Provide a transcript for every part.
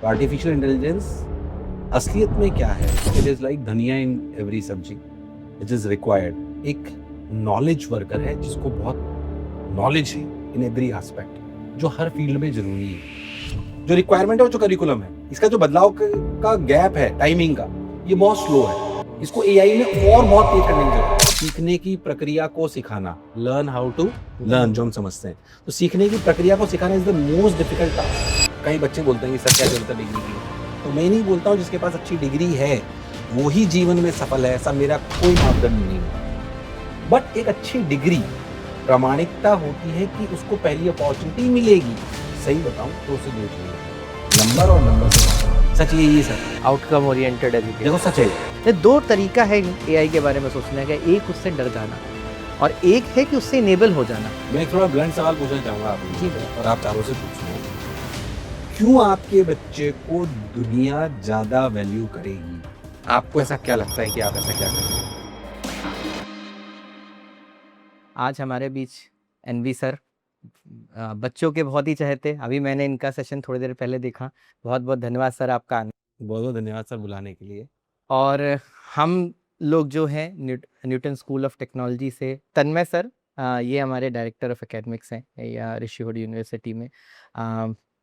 Artificial intelligence असलियत में क्या है? इट इज़ लाइक धनिया इन एवरी सब्जी, इट इज़ रिक्वायर्ड। एक नॉलेज वर्कर है जिसको बहुत नॉलेज है इन एवरी एस्पेक्ट, जो हर फील्ड में जरूरी है। जो रिक्वायरमेंट है वो जो करिकुलम है, इसका जो बदलाव का गैप है टाइमिंग का, ये बहुत स्लो है। इसको एआई में और बहुत तेज करने की जरूरत है। सीखने की प्रक्रिया को सिखाना, लर्न हाउ टू लर्न, जो हम समझते हैं, तो सीखने की प्रक्रिया को सिखाना is the most difficult task. कई बच्चे बोलते हैं कि सर क्या जरूरत है डिग्री की, तो मैं नहीं बोलता हूँ जिसके पास अच्छी डिग्री है वो ही जीवन में सफल है, ऐसा मेरा कोई मापदंड नहीं है। बट एक अच्छी डिग्री प्रामाणिकता होती है कि उसको पहली अपॉर्चुनिटी मिलेगी। सही बताऊं तो उसे दो चीजें, नंबर और नंबर से बात। सच यही है सर, आउटकम ओरिएंटेड एजुकेशन। देखो सच है। ये दो तरीका है एआई के बारे में सोचने का, एक उससे डर जाना और एक है कि उससे इनेबल हो जाना। मैं एक थोड़ा ब्लंट सवाल पूछना चाहूंगा आपसे, जी बिल्कुल। और आप चारों से पूछना, क्यों आपके बच्चे को दुनिया ज्यादा वैल्यू करेगी? आपको ऐसा क्या लगता है कि आप ऐसा क्या करेंगे? आज हमारे बीच एनवी सर, बच्चों के बहुत ही चहेते। अभी मैंने इनका सेशन थोड़ी देर पहले देखा। बहुत बहुत धन्यवाद सर आपका आने। बहुत बहुत धन्यवाद सर बुलाने के लिए। और हम लोग जो हैं न्यूटन स्कूल ऑफ टेक्नोलॉजी से तन्मय सर, ये हमारे डायरेक्टर ऑफ एकेडमिक्स हैं या ऋषिहोड यूनिवर्सिटी में।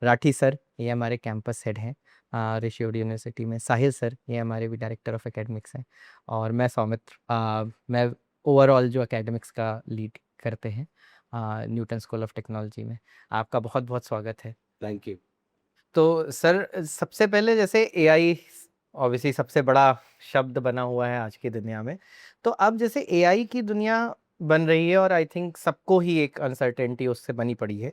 राठी सर, ये हमारे कैंपस हेड हैं ऋषिहोड यूनिवर्सिटी में। साहिल सर, ये हमारे भी डायरेक्टर ऑफ एकेडमिक्स हैं। और मैं सौमित्र, मैं ओवरऑल जो एकेडमिक्स का लीड करते हैं न्यूटन स्कूल ऑफ टेक्नोलॉजी में। आपका बहुत बहुत स्वागत है। Thank you. तो सर, सबसे पहले जैसे एआई ऑब्वियसली सबसे बड़ा शब्द बना हुआ है आज की दुनिया में, तो अब जैसे एआई की दुनिया बन रही है और आई थिंक सबको ही एक अनसर्टेनिटी उससे बनी पड़ी है।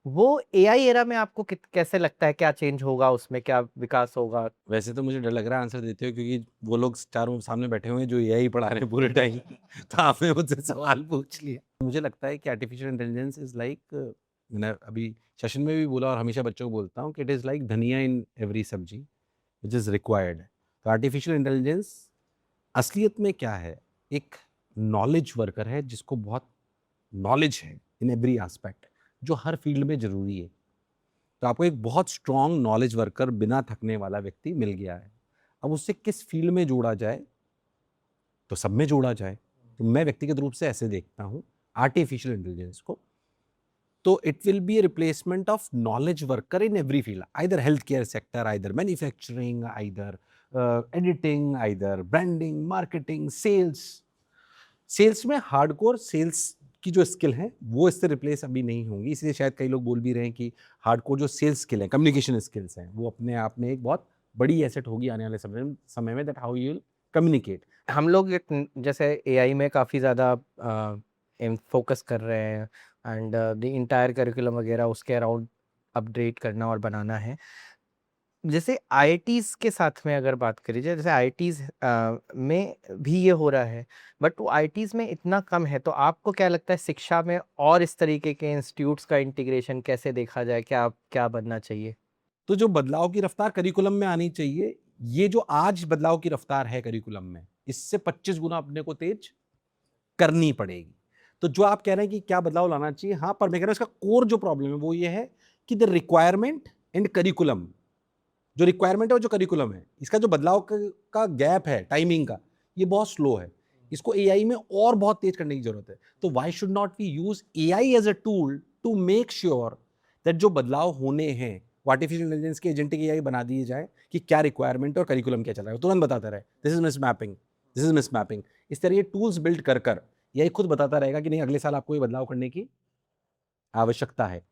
वो एआई एरा में आपको कैसे लगता है, क्या चेंज होगा उसमें, क्या विकास होगा? वैसे तो मुझे डर लग रहा है आंसर देते हो, क्योंकि वो लोग चारों सामने बैठे हुए हैं जो एआई पढ़ा रहे हैं पूरे टाइम। तो आपने मुझसे सवाल पूछ लिया। मुझे लगता है कि आर्टिफिशियल इंटेलिजेंस इज लाइक, मैंने अभी सेशन में भी बोला और हमेशा बच्चों को बोलता हूँ कि इट इज़ लाइक धनिया इन एवरी सब्जी, विच इज़ रिक्वायर्ड। तो आर्टिफिशियल इंटेलिजेंस असलियत में क्या है? एक नॉलेज वर्कर है जिसको बहुत नॉलेज है इन एवरी एस्पेक्ट, जो हर फील्ड में जरूरी है। तो आपको एक बहुत स्ट्रॉन्ग नॉलेज वर्कर, बिना थकने वाला व्यक्ति मिल गया है। अब उससे किस फील्ड में जोड़ा जाए? तो सब में जोड़ा जाए। तो मैं व्यक्तिगत रूप से ऐसे देखता हूँ आर्टिफिशियल इंटेलिजेंस को। तो it will be a replacement of knowledge worker in every field, either health care sector, either manufacturing, either editing, either branding, marketing, sales. Sales में हार्डकोर सेल्स की जो स्किल है वो इससे रिप्लेस अभी नहीं होंगी, इसलिए शायद कई लोग बोल भी रहे हैं कि हार्डकोर जो सेल्स स्किल है, कम्युनिकेशन स्किल्स हैं, वो अपने आप में एक बहुत बड़ी एसेट होगी आने वाले समय में, that how you will communicate. हम लोग जैसे एआई में काफ़ी ज़्यादा फोकस कर रहे हैं एंड द इंटायर करिकुलम वगैरह उसके अराउंड अपडेट करना और बनाना है। जैसे आईआईटीज़ के साथ में अगर बात करी जाए, जैसे आईआईटीज़ में भी ये हो रहा है, बट वो आईआईटीज़ में इतना कम है। तो आपको क्या लगता है शिक्षा में और इस तरीके के इंस्टीट्यूट्स का इंटीग्रेशन कैसे देखा जाए, क्या क्या बनना चाहिए? तो जो बदलाव की रफ्तार करिकुलम में आनी चाहिए, ये जो आज बदलाव की रफ्तार है करिकुलम में, इससे 25 गुना अपने को तेज करनी पड़ेगी। तो जो आप कह रहे हैं कि क्या बदलाव लाना चाहिए, हाँ, पर मैं कह रहा हूं इसका कोर जो प्रॉब्लम है वो ये है कि द रिक्वायरमेंट एंड करिकुलम, जो रिक्वायरमेंट है और जो करिकुलम है, इसका जो बदलाव का गैप है टाइमिंग का, ये बहुत स्लो है। इसको एआई में और बहुत तेज करने की जरूरत है। तो why should not we use AI as a tool to make sure that जो बदलाव होने हैं वो आर्टिफिशियल इंटेलिजेंस के एजेंटिक एआई बना दिए जाए कि क्या रिक्वायरमेंट और करिकुलम क्या चल रहा है, तुरंत बताता रहे this is miss mapping, this is miss mapping. इस तरह ये टूल्स बिल्ड कर कर एआई खुद बताता रहेगा कि नहीं, अगले साल आपको ये बदलाव करने की आवश्यकता है।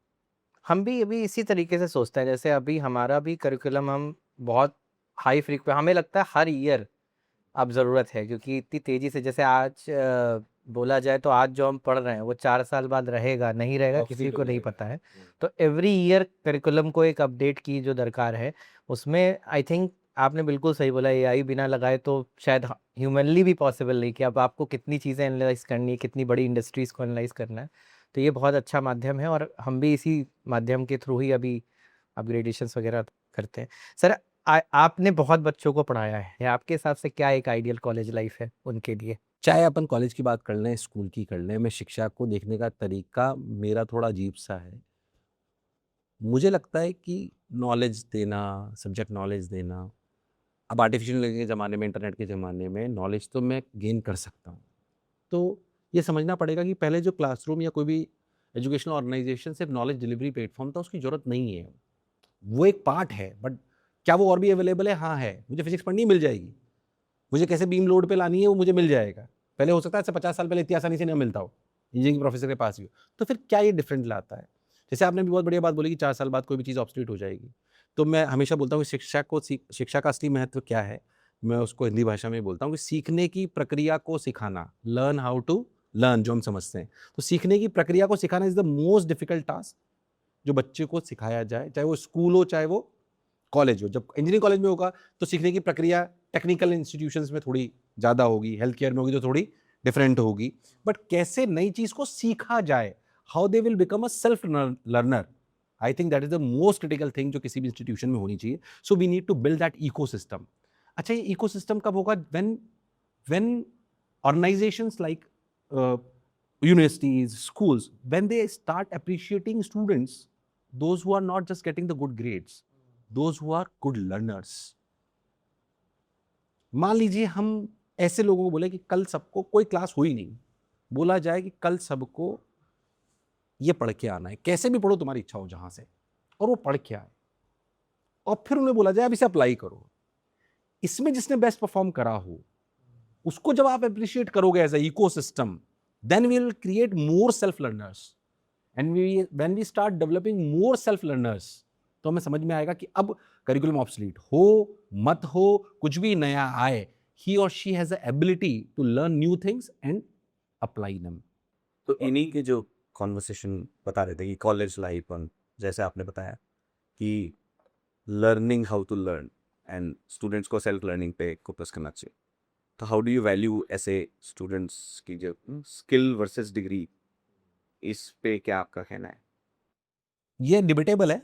हम भी अभी इसी तरीके से सोचते हैं। जैसे अभी हमारा भी करिकुलम हम बहुत हाई हमें लगता है हर ईयर अब ज़रूरत है, क्योंकि इतनी तेज़ी से जैसे आज बोला जाए तो आज जो हम पढ़ रहे हैं वो 4 साल बाद रहेगा नहीं रहेगा किसी को नहीं पता है। तो एवरी ईयर करिकुलम को एक अपडेट की जो दरकार है, उसमें आई थिंक आपने बिल्कुल सही बोला, एआई बिना लगाए तो शायद ह्यूमनली भी पॉसिबल नहीं कि अब आपको कितनी चीज़ें एनालाइज करनी है, कितनी बड़ी इंडस्ट्रीज़ को एनालाइज करना है। तो ये बहुत अच्छा माध्यम है और हम भी इसी माध्यम के थ्रू ही अभी अपग्रेडेशंस वगैरह करते हैं। सर, आपने बहुत बच्चों को पढ़ाया है, या आपके हिसाब से क्या एक आइडियल कॉलेज लाइफ है उनके लिए? चाहे अपन कॉलेज की बात कर लें, स्कूल की कर लें, मैं शिक्षा को देखने का तरीका मेरा थोड़ा अजीब सा है। मुझे लगता है कि नॉलेज देना, सब्जेक्ट नॉलेज देना, अब आर्टिफिशियल इंटेलिजेंस के ज़माने में, इंटरनेट के ज़माने में नॉलेज तो मैं गेन कर सकता हूँ। तो ये समझना पड़ेगा कि पहले जो क्लासरूम या कोई भी एजुकेशनल ऑर्गेनाइजेशन सिर्फ नॉलेज डिलीवरी प्लेटफॉर्म था, उसकी ज़रूरत नहीं है। वो एक पार्ट है, बट क्या वो और भी अवेलेबल है? हाँ है। मुझे फिजिक्स पढ़नी मिल जाएगी, मुझे कैसे बीम लोड पे लानी है वो मुझे मिल जाएगा। पहले हो सकता है, ऐसे 50 साल पहले इतनी आसानी से ना मिलता हो, इंजीनियरिंग प्रोफेसर के पास भी हो। तो फिर क्या ये डिफरेंट लाता है? जैसे आपने भी बहुत बढ़िया बात बोली कि 4 साल बाद कोई भी चीज़ ऑब्सोलीट हो जाएगी। तो मैं हमेशा बोलता हूँ कि शिक्षा का असली महत्व क्या है? मैं उसको हिंदी भाषा में बोलता हूँ कि सीखने की प्रक्रिया को सिखाना, लर्न हाउ टू लर्न, जो हम समझते हैं। तो सीखने की प्रक्रिया को सिखाना is the most difficult task जो बच्चे को सिखाया जाए, चाहे वो स्कूल हो, चाहे वो कॉलेज हो। जब इंजीनियरिंग कॉलेज में होगा तो सीखने की प्रक्रिया टेक्निकल इंस्टीट्यूशंस में थोड़ी ज़्यादा होगी, हेल्थ केयर में होगी तो थोड़ी डिफरेंट होगी। बट कैसे नई चीज़ को सीखा जाए, how they will become a self learner, I think that is the most critical thing जो किसी भी इंस्टीट्यूशन में होनी चाहिए। So we need to build that ecosystem. अच्छा, ये इकोसिस्टम कब होगा? When organisations like universities, schools, when they start appreciating students, those who are not just getting the good grades, those who are good learners. मान लीजिए हम ऐसे लोगों को बोले कि कल सबको, कोई क्लास हुई नहीं, बोला जाए कि कल सबको ये पढ़ के आना है, कैसे भी पढ़ो, तुम्हारी इच्छा हो जहां से, और वो पढ़ के आए, और फिर उन्हें बोला जाए अब इसे अप्लाई करो। इसमें जिसने बेस्ट परफॉर्म करा हो उसको जब आप अप्रिशिएट करोगे as a ecosystem, then we will create more self learners. And when we start developing more self learners, तो हमें समझ में आएगा कि अब करिकुलम ऑब्सोलीट हो मत हो, कुछ भी नया आए, ही और she has the ability to learn new things and apply them. तो इन्हीं के जो कॉन्वर्सेशन बता रहे थे कि कॉलेज लाइफ और जैसे आपने बताया कि learning how to learn and students को सेल्फ लर्निंग पे फोकस करना चाहिए, तो हाउ डू यू वैल्यू ऐसे स्टूडेंट्स की जो स्किल वर्सेस डिग्री, इस पे क्या आपका कहना है? ये डिबेटेबल है।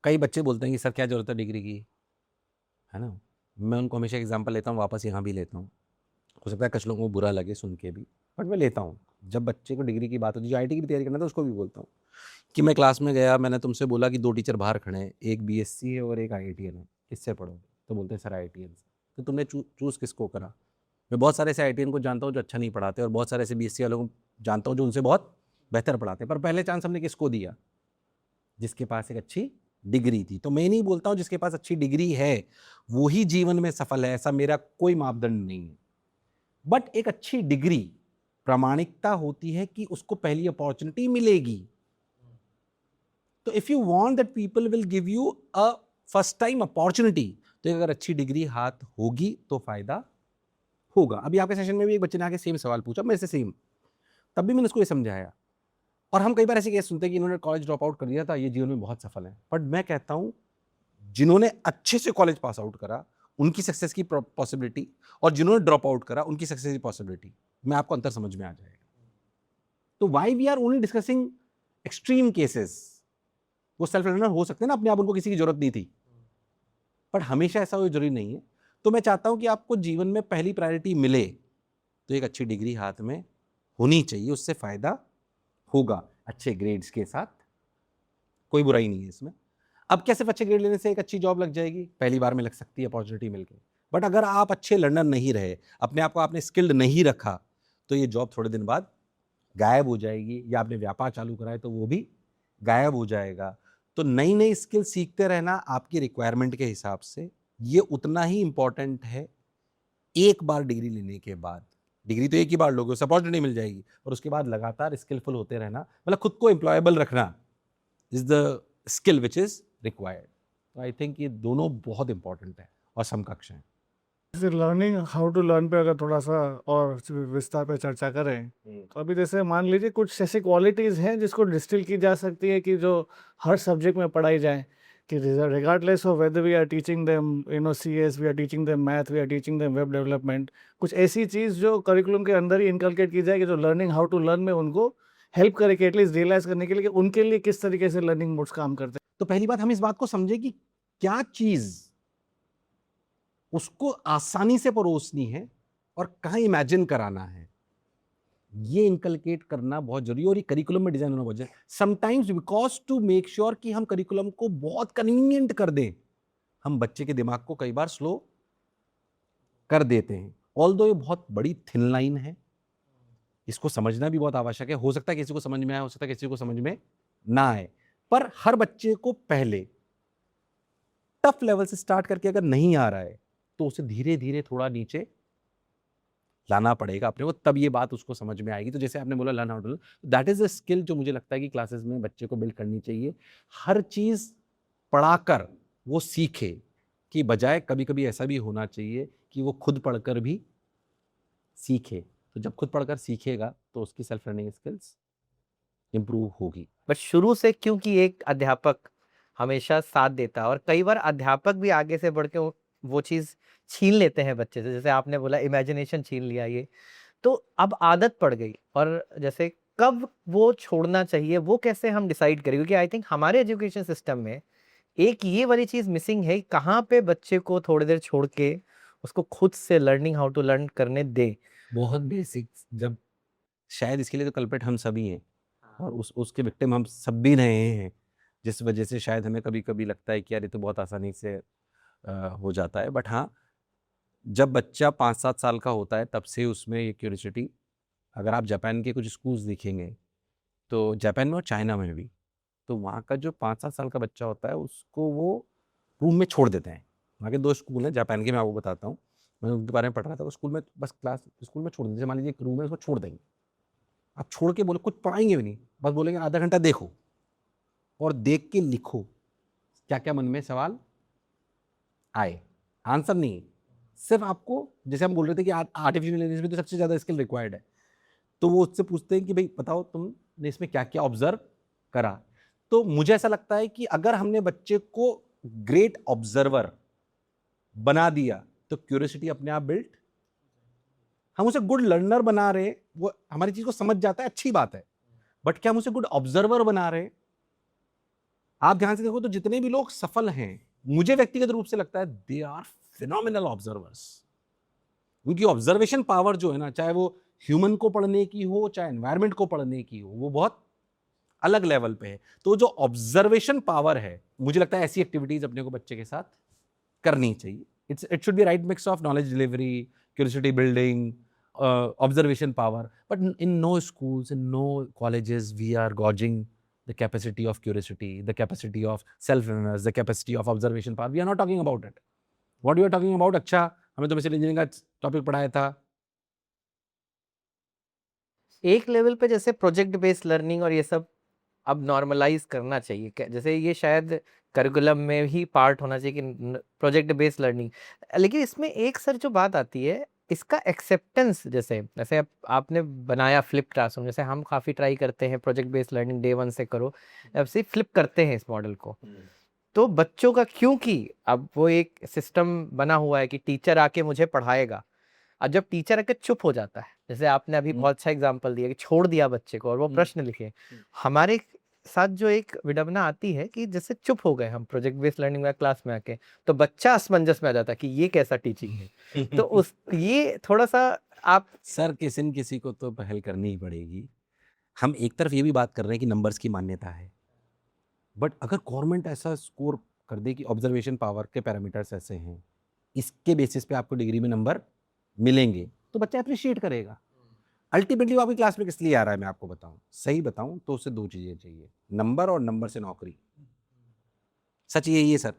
कई बच्चे बोलते हैं कि सर क्या जरूरत है डिग्री की, है ना। मैं उनको हमेशा एग्जाम्पल लेता हूँ, वापस यहाँ भी लेता हूँ। हो सकता है कुछ लोगों को बुरा लगे सुन के भी, बट मैं लेता हूँ। जब बच्चे को डिग्री की बात होती है, जो आईटी की भी तैयारी करना था, उसको भी बोलता हूँ कि मैं क्लास में गया, मैंने तुमसे बोला कि 2 टीचर बाहर खड़े हैं, एक बीएससी है और एक आईआईटीएन है, किससे पढ़ोगे? तो बोलते हैं सर आईआईटीएन से। तो तुमने चूज़ किसको करा? मैं बहुत सारे ऐसे आईआईटीएन को जानता हूँ जो अच्छा नहीं पढ़ाते, और बहुत सारे ऐसे बीएससी वालों को जानता हूँ जो उनसे बहुत बेहतर पढ़ाते हैं। पर पहले चांस हमने किसको दिया? जिसके पास एक अच्छी डिग्री थी। तो मैं नहीं बोलता हूँ जिसके पास अच्छी डिग्री है वो ही जीवन में सफल है, ऐसा मेरा कोई मापदंड नहीं है। बट एक अच्छी डिग्री प्रामाणिकता होती है कि उसको पहली अपॉर्चुनिटी मिलेगी। तो if you want that people will give you a first time opportunity, तो अगर अच्छी डिग्री हाथ होगी तो फायदा होगा। अभी आपके सेशन में भी एक बच्चे ने आके सेम सवाल पूछा मेरे से, सेम, तब भी मैंने उसको ये समझाया। और हम कई बार ऐसे केस सुनते हैं कि इन्होंने कॉलेज ड्रॉप आउट कर दिया था, ये जीवन में बहुत सफल है। बट मैं कहता हूं जिन्होंने अच्छे से कॉलेज पास आउट करा उनकी सक्सेस की पॉसिबिलिटी, और जिन्होंने ड्रॉप आउट करा उनकी सक्सेस की पॉसिबिलिटी में आपको अंतर समझ में आ जाएगा। तो why we are only discussing extreme cases? वो सेल्फ लर्नर हो सकते हैं ना अपने आप, उनको किसी की जरूरत नहीं थी, बट हमेशा ऐसा कोई जरूरी नहीं है। तो मैं चाहता हूं कि आपको जीवन में पहली प्रायोरिटी मिले तो एक अच्छी डिग्री हाथ में होनी चाहिए, उससे फायदा होगा। अच्छे ग्रेड्स के साथ कोई बुराई नहीं है इसमें। अब क्या सिर्फ अच्छे ग्रेड लेने से एक अच्छी जॉब लग जाएगी? पहली बार में लग सकती है अपॉर्चुनिटी मिलके, बट अगर आप अच्छे लर्नर नहीं रहे, अपने आप को आपने स्किल्ड नहीं रखा, तो ये जॉब थोड़े दिन बाद गायब हो जाएगी, या आपने व्यापार चालू करा है तो वो भी गायब हो जाएगा। तो नई नई स्किल सीखते रहना आपकी रिक्वायरमेंट के हिसाब से ये उतना ही इंपॉर्टेंट है। एक बार डिग्री लेने के बाद, डिग्री तो एक ही बार लोगे, उस अपॉर्चुनिटी मिल जाएगी, और उसके बाद लगातार स्किलफुल होते रहना, मतलब खुद को एम्प्लॉयबल रखना is the skill which is required. तो आई थिंक ये दोनों बहुत इंपॉर्टेंट है और समकक्ष हैं। जैसे लर्निंग हाउ टू लर्न पे अगर थोड़ा सा और विस्तार पे चर्चा करें, तो अभी जैसे मान लीजिए कुछ ऐसी क्वालिटीज़ हैं जिसको डिस्टिल की जा सकती है कि जो हर सब्जेक्ट में पढ़ाई जाए, कि regardless of whether we are teaching them CS, we are teaching them math, we are teaching them web development, कुछ ऐसी चीज़ जो करिकुलम के अंदर ही इनकलकेट की जाए कि जो लर्निंग हाउ टू लर्न में उनको हेल्प करे, कि एटलीस्ट रियलाइज करने के लिए कि उनके लिए किस तरीके से लर्निंग मोड्स काम करते हैं। तो पहली बात हम इस बात को समझे कि क्या चीज उसको आसानी से परोसनी है और कहाँ इमेजिन कराना है। ये इनकलकेट करना बहुत जरूरी है और ये करिकुलम में डिजाइन होना बहुत जरूरी है। Sometimes because to make sure कि हम करिकुलम को बहुत कन्वीनियंट कर दें, हम बच्चे के दिमाग को कई बार स्लो कर देते हैं। ऑल्दो ये बहुत बड़ी थिन लाइन है, इसको समझना भी बहुत आवश्यक है। हो सकता है किसी को समझ में आए, हो सकता है किसी को समझ में ना आए, पर हर बच्चे को पहले टफ लेवल से स्टार्ट करके अगर नहीं आ रहा है तो उसे धीरे धीरे थोड़ा नीचे लाना पड़ेगा अपने को, तब ये बात उसको समझ में आएगी। तो जैसे आपने बोला learn how to, that is a skill जो मुझे लगता है कि क्लासेस में बच्चे को बिल्ड करनी चाहिए। हर चीज पढ़ाकर वो सीखे कि बजाय कभी कभी ऐसा भी होना चाहिए कि वो खुद पढ़कर भी सीखे। तो जब खुद पढ़कर सीखेगा तो उसकी सेल्फ लर्निंग स्किल्स इंप्रूव होगी। बट शुरू से क्योंकि एक अध्यापक हमेशा साथ देता है और कई बार अध्यापक भी आगे से बढ़ के वो चीज़ छीन लेते हैं बच्चे से, जैसे आपने बोला इमेजिनेशन छीन लिया ये, तो अब आदत पड़ गई। और जैसे कब वो छोड़ना चाहिए वो कैसे हम डिसाइड करें, क्योंकि आई थिंक हमारे एजुकेशन सिस्टम में एक ये वाली चीज़ मिसिंग है, कहाँ पे बच्चे को थोड़ी देर छोड़ के उसको खुद से लर्निंग हाउ टू लर्न करने दे। बहुत बेसिक, जब शायद इसके लिए तो कल्प्रिट हम सभी हैं और उसके विक्टिम हम सब भी रहे हैं, जिस वजह से शायद हमें कभी कभी लगता है कि यार ये तो बहुत आसानी से हो जाता है। बट हाँ, जब बच्चा 5-7 साल का होता है तब से उसमें ये क्यूरियोसिटी, अगर आप जापान के कुछ स्कूल्स देखेंगे तो जापान में और चाइना में भी, तो वहाँ का जो 5-7 साल का बच्चा होता है उसको वो रूम में छोड़ देते हैं। वहाँ के 2 स्कूल हैं जापान के, मैं आपको बताता हूँ, मैं उनके बारे में पढ़ रहा था। वो स्कूल में बस स्कूल में छोड़ देते, मान लीजिए एक रूम है उसको छोड़ देंगे, आप छोड़ के बोले कुछ पढ़ाएंगे भी नहीं, बस बोलेंगे आधा घंटा देखो और देख के लिखो क्या क्या मन में सवाल आए। आंसर नहीं, सिर्फ आपको, जैसे हम बोल रहे थे कि आर्टिफिशियल इंटेलिजेंस में तो सबसे ज़्यादा स्किल रिक्वायर्ड है, तो वो उससे पूछते हैं कि भाई बताओ तुमने इसमें क्या क्या ऑब्जर्व करा। तो मुझे ऐसा लगता है कि अगर हमने बच्चे को ग्रेट ऑब्जर्वर बना दिया तो क्यूरियोसिटी अपने आप बिल्ट, हम उसे गुड लर्नर बना रहे, वो हमारी चीज को समझ जाता है, अच्छी बात है, बट क्या हम उसे गुड ऑब्जर्वर बना रहे? आप ध्यान से देखो तो जितने भी लोग सफल हैं, मुझे व्यक्तिगत रूप से लगता है दे आर फिनोमिनल ऑब्जर्वर्स। उनकी ऑब्जर्वेशन पावर जो है ना, चाहे वो ह्यूमन को पढ़ने की हो चाहे एनवायरमेंट को पढ़ने की हो, वो बहुत अलग लेवल पे है। तो जो ऑब्जर्वेशन पावर है, मुझे लगता है ऐसी एक्टिविटीज अपने को बच्चे के साथ करनी चाहिए। It should be right mix of knowledge delivery, curiosity building, observation power, but in no schools, in no colleges, we are gauging the capacity of curiosity, the capacity of self-awareness, the capacity of observation power. We are not talking about it. What we are talking about, अच्छा हमें तो basic engineering का topic पढ़ाया था। एक level पे जैसे project based learning और ये सब अब नॉर्मलाइज करना चाहिए, जैसे ये शायद करिकुलम में ही पार्ट होना चाहिए कि प्रोजेक्ट बेस्ड लर्निंग। लेकिन इसमें एक सर जो बात आती है, इसका एक्सेप्टेंस, जैसे जैसे आपने बनाया फ्लिप क्लासरूम, जैसे हम काफ़ी ट्राई करते हैं प्रोजेक्ट बेस्ड लर्निंग डे 1 से करो, अब से फ्लिप करते हैं इस मॉडल को, तो बच्चों का, क्योंकि अब वो एक सिस्टम बना हुआ है कि टीचर आके मुझे पढ़ाएगा, और जब टीचर आके चुप हो जाता है, जैसे आपने अभी बहुत अच्छा एग्जांपल दिया कि छोड़ दिया बच्चे को और वो प्रश्न लिखे, हमारे साथ जो एक विडंबना आती है कि जैसे चुप हो गए हम प्रोजेक्ट बेस्ड लर्निंग में क्लास में आके, तो बच्चा असमंजस में आ जाता है कि ये कैसा टीचिंग है। तो उस ये थोड़ा सा आप सर किसी न किसी को तो पहल करनी ही पड़ेगी। हम एक तरफ ये भी बात कर रहे हैं कि नंबर्स की मान्यता है, बट अगर गवर्नमेंट ऐसा स्कोर कर दे कि ऑब्जर्वेशन पावर के पैरामीटर्स ऐसे हैं, इसके बेसिस पे आपको डिग्री में नंबर मिलेंगे, तो बच्चा अप्रिशिएट करेगा। अल्टीमेटली वो आपकी क्लास में किस लिए आ रहा है, मैं आपको बताऊं, सही बताऊं तो उसे 2 चीजें चाहिए, नंबर और नंबर से नौकरी। सच यही है सर,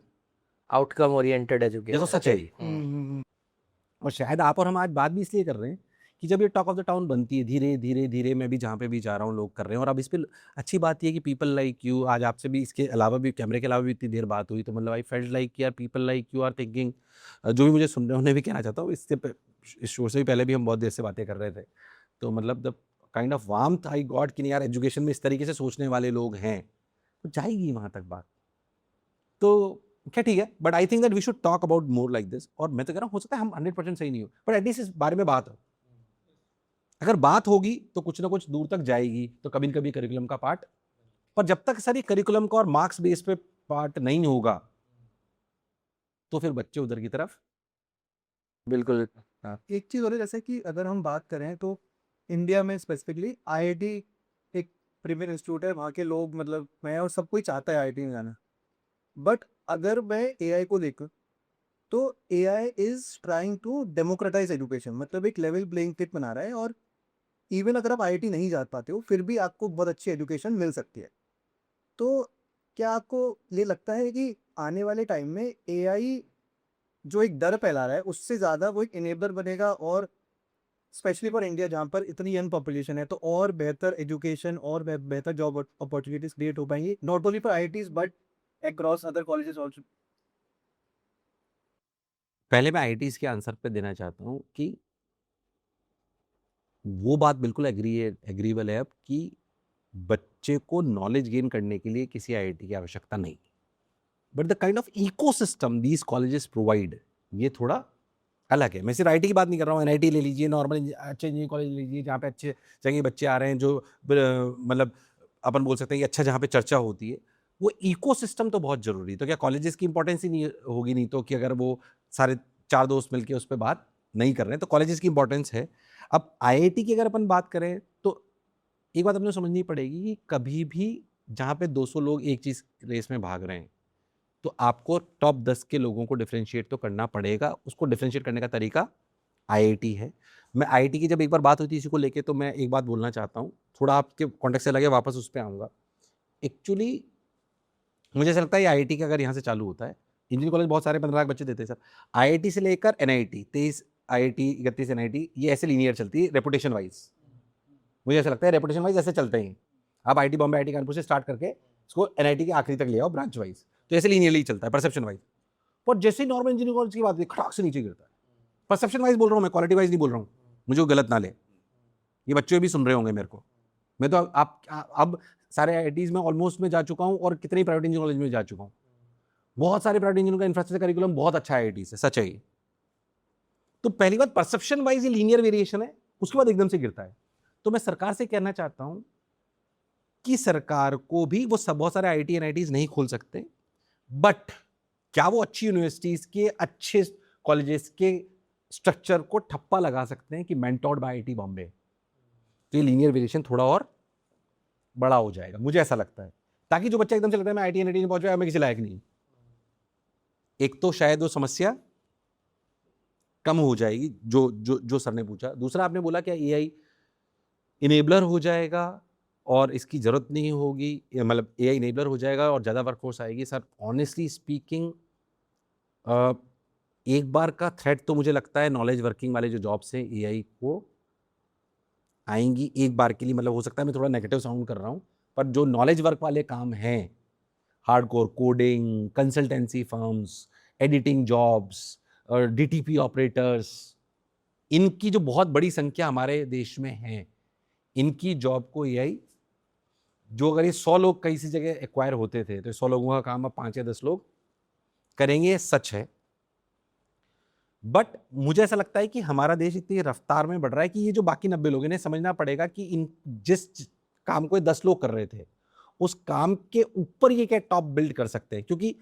आउटकम ओरिएंटेड देखो एजुकेशन। सच है ये। और शायद आप और हम आज बात भी इसलिए कर रहे हैं कि जब ये टॉक ऑफ द टाउन बनती है, धीरे धीरे धीरे, मैं भी जहाँ पे भी जा रहा हूँ लोग कर रहे हैं। और अब इस पर अच्छी बात ये है कि पीपल लाइक यू, आज आपसे भी इसके अलावा भी, कैमरे के अलावा भी इतनी देर बात हुई, तो मतलब आई फेल्ट लाइक यार people like you are thinking, जो भी मुझे सुन रहे हैं उन्हें भी कहना चाहता हूँ, इस शो से भी पहले भी हम बहुत देर से बातें कर रहे थे, तो मतलब the kind of warmth I got कि नहीं यार एजुकेशन में इस तरीके से सोचने वाले लोग हैं, तो जाएगी वहाँ तक बात। तो क्या ठीक है, but I think that we should talk about more like this. और मैं तो कह रहा हूँ हो सकता है हम 100% सही नहीं हो, बट एटलीस्ट इस बारे में बात हो। अगर बात होगी तो कुछ ना कुछ दूर तक जाएगी, तो कभी न कभी करिकुलम का पार्ट, पर जब तक सर ये करिकुलम का और मार्क्स बेस पे पार्ट नहीं होगा तो फिर बच्चे उधर की तरफ। बिल्कुल। एक चीज़ और है, जैसे कि अगर हम बात करें तो इंडिया में स्पेसिफिकली आईआईटी एक प्रीमियर इंस्टीट्यूट है, वहाँ के लोग मतलब मैं और सब कोई चाहता है आईआईटी में जाना। बट अगर मैं एआई को देखूं तो AI is trying to democratise education, मतलब एक लेवल प्लेइंग फील्ड बना रहा है। और इवन अगर आप आईआईटी नहीं जा पाते हो फिर भी आपको बहुत अच्छी एजुकेशन मिल सकती है। तो क्या आपको ये लगता है कि आने वाले टाइम में एआई जो एक डर फैला रहा है उससे ज़्यादा वो एक इनेबलर बनेगा, और स्पेशली फॉर इंडिया जहाँ पर इतनी यंग पॉपुलेशन है, तो और बेहतर एजुकेशन और बेहतर जॉब अपॉर्चुनिटीज क्रिएट हो पाएंगी, not only for IITs but across other colleges also? पहले मैं आईआईटीज के आंसर पे देना चाहता हूँ कि वो बात बिल्कुल एग्रीबल है अब कि बच्चे को नॉलेज गेन करने के लिए किसी आईआईटी की आवश्यकता नहीं, but the kind of ecosystem these colleges provide ये थोड़ा अलग है। मैं सिर्फ आईटी की बात नहीं कर रहा हूँ, एनआईटी ले लीजिए, नॉर्मल अच्छे इंजीनियरिंग कॉलेज ले लीजिए जहाँ पे अच्छे जगह बच्चे आ रहे हैं, जो मतलब अपन बोल सकते हैं कि अच्छा जहाँ पे चर्चा होती है, वो इकोसिस्टम तो बहुत ज़रूरी है। तो क्या कॉलेजेस की इंपॉर्टेंस ही नहीं होगी? नहीं तो कि अगर वो सारे 4 दोस्त मिलके उस पर बात नहीं कर रहे हैं तो कॉलेजेस की इंपॉर्टेंस है। अब आईआईटी की अगर अपन बात करें तो एक बात अपने समझनी पड़ेगी कि कभी भी जहाँ पे 200 लोग एक चीज़ रेस में भाग रहे हैं तो आपको टॉप 10 के लोगों को डिफरेंशिएट तो करना पड़ेगा। उसको डिफरेंशिएट करने का तरीका आईआईटी है। मैं आईआईटी की जब एक बार बात हुई थी इसी को लेके, तो मैं एक बात बोलना चाहता हूँ, थोड़ा आपके कॉन्टेक्स्ट से लगे, वापस उस पर आऊँगा। एक्चुअली मुझे ऐसा लगता है आईआईटी का अगर यहाँ से चालू होता है, इंजीनियरिंग कॉलेज बहुत सारे 15 लाख बच्चे देते हैं सर, आईआईटी से लेकर एनआईटी 23 आईआईटी 31 एनआईटी, ये ऐसे लीनियर चलती है रेपुटेशन वाइज। मुझे ऐसा लगता है रेपुटेशन वाइज ऐसे चलते हैं। आप आईटी बॉम्बे आईटी कानपुर से स्टार्ट करके इसको एनआईटी के आखिरी तक ले आओ ब्रांच वाइज, तो ऐसे लीनियरली चलता है परसेप्शन वाइज। पर जैसे ही नॉर्मल इंजीनियरिंग कॉलेज की बात खटाक से नीचे गिरता है। परसेप्शन वाइज बोल रहा हूँ मैं, क्वालिटी वाइज नहीं बोल रहा हूँ, मुझे वो गलत ना ले, ये बच्चे भी सुन रहे होंगे मेरे को। मैं तो अब सारे आईआईटीज में ऑलमोस्ट में जा चुका हूँ और कितने प्राइवेट इंजीनियरिंग कॉलेज में जा चुका हूँ। बहुत सारे प्राइवेट इंजीनियरिंग का इंफ्रास्ट्रक्चर करिकुलम बहुत अच्छा है आईआईटी से, सच है ये। तो पहली बात परसेप्शन वाइज ये लीनियर वेरिएशन है, उसके बाद एकदम से गिरता है। तो मैं सरकार से कहना चाहता हूं कि सरकार को भी वो सब बहुत सारे आईआईटी एनआईटीज नहीं खोल सकते, बट क्या वो अच्छी यूनिवर्सिटीज के अच्छे कॉलेजेस के स्ट्रक्चर को ठप्पा लगा सकते हैं कि मेंटोर्ड बाय आईआईटी बॉम्बे? तो ये लीनियर वेरिएशन थोड़ा और बड़ा हो जाएगा, मुझे ऐसा लगता है, ताकि जो बच्चा एकदम से लगता है मैं आईआईटी एनआईटी में पहुंच गया, मैं किसी लायक नहीं, एक तो शायद वो समस्या कम हो जाएगी जो जो जो सर ने पूछा। दूसरा आपने बोला क्या एआई इनेबलर हो जाएगा और इसकी ज़रूरत नहीं होगी, मतलब एआई इनेबलर हो जाएगा और ज़्यादा वर्कफोर्स आएगी? सर ऑनेस्टली स्पीकिंग एक बार का थ्रेट तो मुझे लगता है नॉलेज वर्किंग वाले जो जॉब्स हैं एआई को आएंगी एक बार के लिए। मतलब हो सकता है मैं थोड़ा नेगेटिव साउंड कर रहा हूँ, पर जो नॉलेज वर्क वाले काम हैं, hardcore coding, consultancy firms, editing jobs और डीटीपी ऑपरेटर्स, इनकी जो बहुत बड़ी संख्या हमारे देश में है, इनकी जॉब को एआई, जो अगर ये 100 लोग कहीं सी जगह एक्वायर होते थे तो 100 लोगों का काम अब 5 या 10 लोग करेंगे, सच है। बट मुझे ऐसा लगता है कि हमारा देश इतनी रफ्तार में बढ़ रहा है कि ये जो बाकी 90 लोग, इन्हें समझना पड़ेगा कि इन जिस काम को 10 लोग कर रहे थे उस काम के ऊपर ये क्या टॉप बिल्ड कर सकते हैं। क्योंकि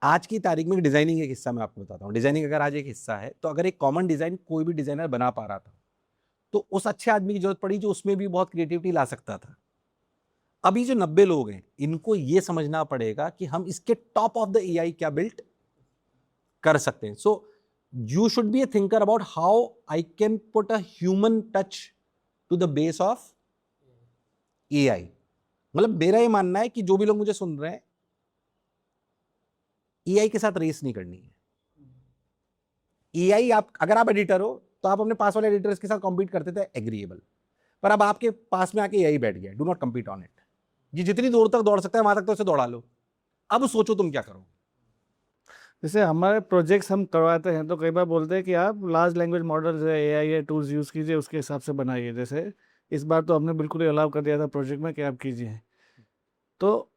आज की तारीख में डिजाइनिंग एक हिस्सा मैं आपको बताता हूँ, डिजाइनिंग अगर आज एक हिस्सा है तो अगर एक कॉमन डिजाइन कोई भी डिजाइनर बना पा रहा था तो उस अच्छे आदमी की जरूरत पड़ी जो उसमें भी बहुत क्रिएटिविटी ला सकता था। अभी जो 90 लोग हैं इनको ये समझना पड़ेगा कि हम इसके टॉप ऑफ द एआई क्या बिल्ड कर सकते हैं। So you should be a thinker about how I can put a human touch to the base of AI. मतलब मेरा ये मानना है कि जो भी लोग मुझे सुन रहे हैं, एआई के साथ रेस नहीं करनी है। एआई, आप अगर आप एडिटर हो तो आप अपने पास वाले एडिटर्स के साथ कॉम्पीट करते थे, एग्रीएबल, पर अब आपके पास में आके एआई बैठ गया, do not compete on it. ये जितनी दूर तक दौड़ सकता है वहां तक तो उसे दौड़ा लो, अब सोचो तुम क्या करो। जैसे हमारे प्रोजेक्ट्स हम करवाते हैं तो कई बार बोलते हैं कि आप लार्ज लैंग्वेज मॉडल्स है, एआई है, टूल्स यूज़ कीजिए, उसके हिसाब से बनाइए। जैसे इस बार तो हमने बिल्कुल ही अलाउ कर दिया था प्रोजेक्ट में कि आप कीजिए। तो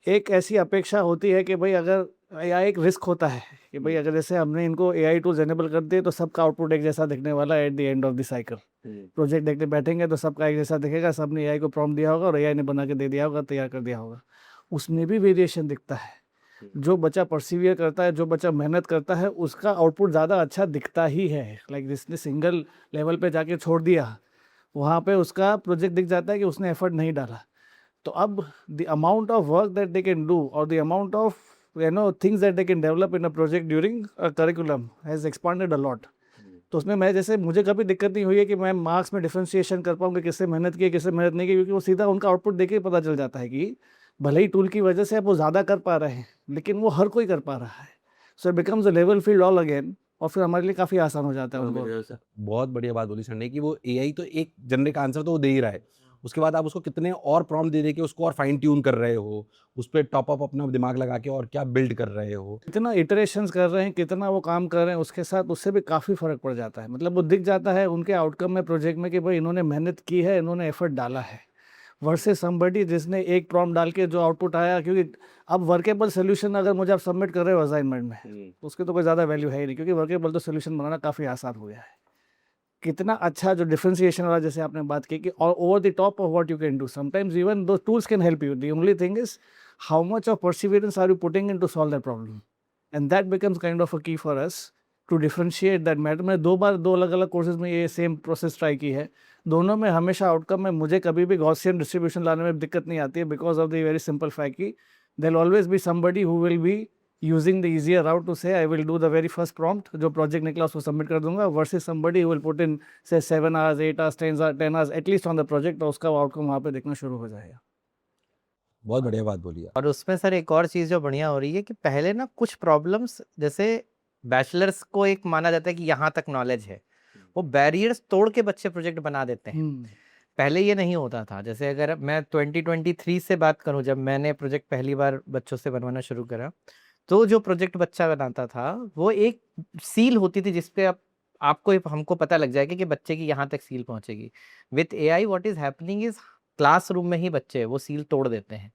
एक ऐसी अपेक्षा होती है कि भाई अगर एआई, एक रिस्क होता है कि भाई अगर जैसे हमने इनको एआई टूल्स एनेबल कर दिए तो सबका आउटपुट एक जैसा दिखने वाला है at the end of the cycle. Project देखने बैठेंगे तो सबका एक जैसा दिखेगा, सबने एआई को प्रॉम्प्ट दिया होगा और एआई ने बना के दे दिया होगा, तैयार कर दिया होगा। उसमें भी वेरिएशन दिखता है। जो बच्चा परसिवियर करता है, जो बच्चा मेहनत करता है, उसका आउटपुट ज़्यादा अच्छा दिखता ही है। लाइक जिसने सिंगल लेवल पे जाके छोड़ दिया वहाँ पे उसका प्रोजेक्ट दिख जाता है कि उसने एफर्ट नहीं डाला। तो अब the amount of work that they can do और the amount of things that they can develop in a project during a curriculum has expanded a lot. तो उसमें मैं जैसे मुझे कभी दिक्कत नहीं हुई है कि मैं मार्क्स में डिफरेंशिएशन कर पाऊँ कि किससे मेहनत की है किससे मेहनत नहीं की, क्योंकि वो सीधा उनका आउटपुट देख के ही पता चल जाता है कि भले ही टूल की वजह से आप वो ज़्यादा कर पा रहे हैं लेकिन वो हर कोई कर पा रहा है। So it becomes a level field all again और फिर हमारे लिए काफ़ी आसान हो जाता है उनको। बहुत बढ़िया बात बोली सर ने कि वो एआई तो एक जनरिक आंसर तो वो दे ही रहा है, उसके बाद आप उसको कितने और प्रॉम्प्ट दे के उसको और फाइन ट्यून कर रहे हो, उस पर टॉप अप अपना दिमाग लगा के और क्या बिल्ड कर रहे हो। कितना इटरेशंस कर रहे हैं कितना वो काम कर रहे हैं उसके साथ उससे भी काफ़ी फ़र्क पड़ जाता है। मतलब वो दिख जाता है उनके आउटकम में प्रोजेक्ट में कि भाई इन्होंने मेहनत की है इन्होंने एफर्ट डाला है वर्सेस समबडी जिसने एक प्रॉम्प्ट डाल के जो आउटपुट आया। क्योंकि अब वर्केबल सोल्यूशन अगर मुझे आप सबमिट कर रहे हो असाइनमेंट में तो उसकी तो कोई ज़्यादा वैल्यू है ही नहीं, क्योंकि वर्केबल तो सोल्यूशन बनाना काफ़ी आसान हो गया है। कितना अच्छा जो डिफरेंशिएशन वाला जैसे आपने बात की कि over the top of what you can do sometimes even though tools can help you. The only thing is how much of perseverance are you putting in to solve that problem and that becomes kind of a key for us to differentiate that matter. मैं 2 बार 2 अलग अलग courses में ये same process try की है, दोनों में हमेशा आउटकम में मुझे कभी भी गॉसियन डिस्ट्रीब्यूशन लाने में दिक्कत नहीं आती है because of the very simple fact कि there always be somebody who will be using the easier route to say I will do the very first prompt जो प्रोजेक्ट निकला उसको सबमिट कर दूंगा versus somebody who will put in say 7 hours 8 hours 10 hours at least on the project और उसका outcome वहाँ पे देखना शुरू हो जाएगा। बहुत बढ़िया बात बोली आप। और उसमें सर एक और चीज़ जो बढ़िया हो रही है कि पहले ना कुछ प्रॉब्लम्स जैसे बैचलर्स को एक माना जाता है कि यहाँ तक नॉलेज है, वो बैरियर्स तोड़ के बच्चे प्रोजेक्ट बना देते हैं। पहले ये नहीं होता था। जैसे अगर मैं 2023 से बात करूं जब मैंने प्रोजेक्ट पहली बार बच्चों से बनवाना शुरू करा, तो जो प्रोजेक्ट बच्चा बनाता था वो एक सील होती थी जिसपे आपको हमको पता लग जाएगा कि बच्चे की यहाँ तक सील पहुंचेगी। With AI what is happening is classroom में ही बच्चे वो सील तोड़ देते हैं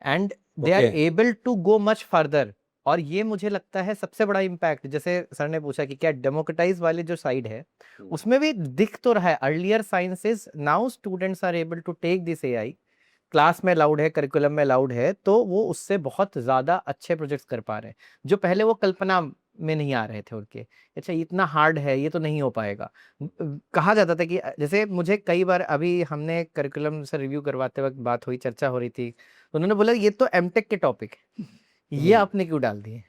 and they are Okay. Able to go much further. और ये मुझे लगता है सबसे बड़ा इम्पैक्ट, जैसे सर ने पूछा कि क्या डेमोक्रेटाइज वाले जो साइड है उसमें भी दिख तो रहा है। Earlier sciences now students are able to take this AI, class में अलाउड है करिकुलम में अलाउड है, तो वो उससे बहुत ज़्यादा अच्छे प्रोजेक्ट्स कर पा रहे हैं जो पहले वो कल्पना में नहीं आ रहे थे उनके। अच्छा इतना हार्ड है ये तो नहीं हो पाएगा। कहा जाता था कि जैसे मुझे कई बार अभी हमने करिकुलम से रिव्यू करवाते वक्त बात हुई चर्चा हो रही थी, तो उन्होंने बोला ये तो एमटेक के टॉपिक है ये आपने क्यों डाल दिए।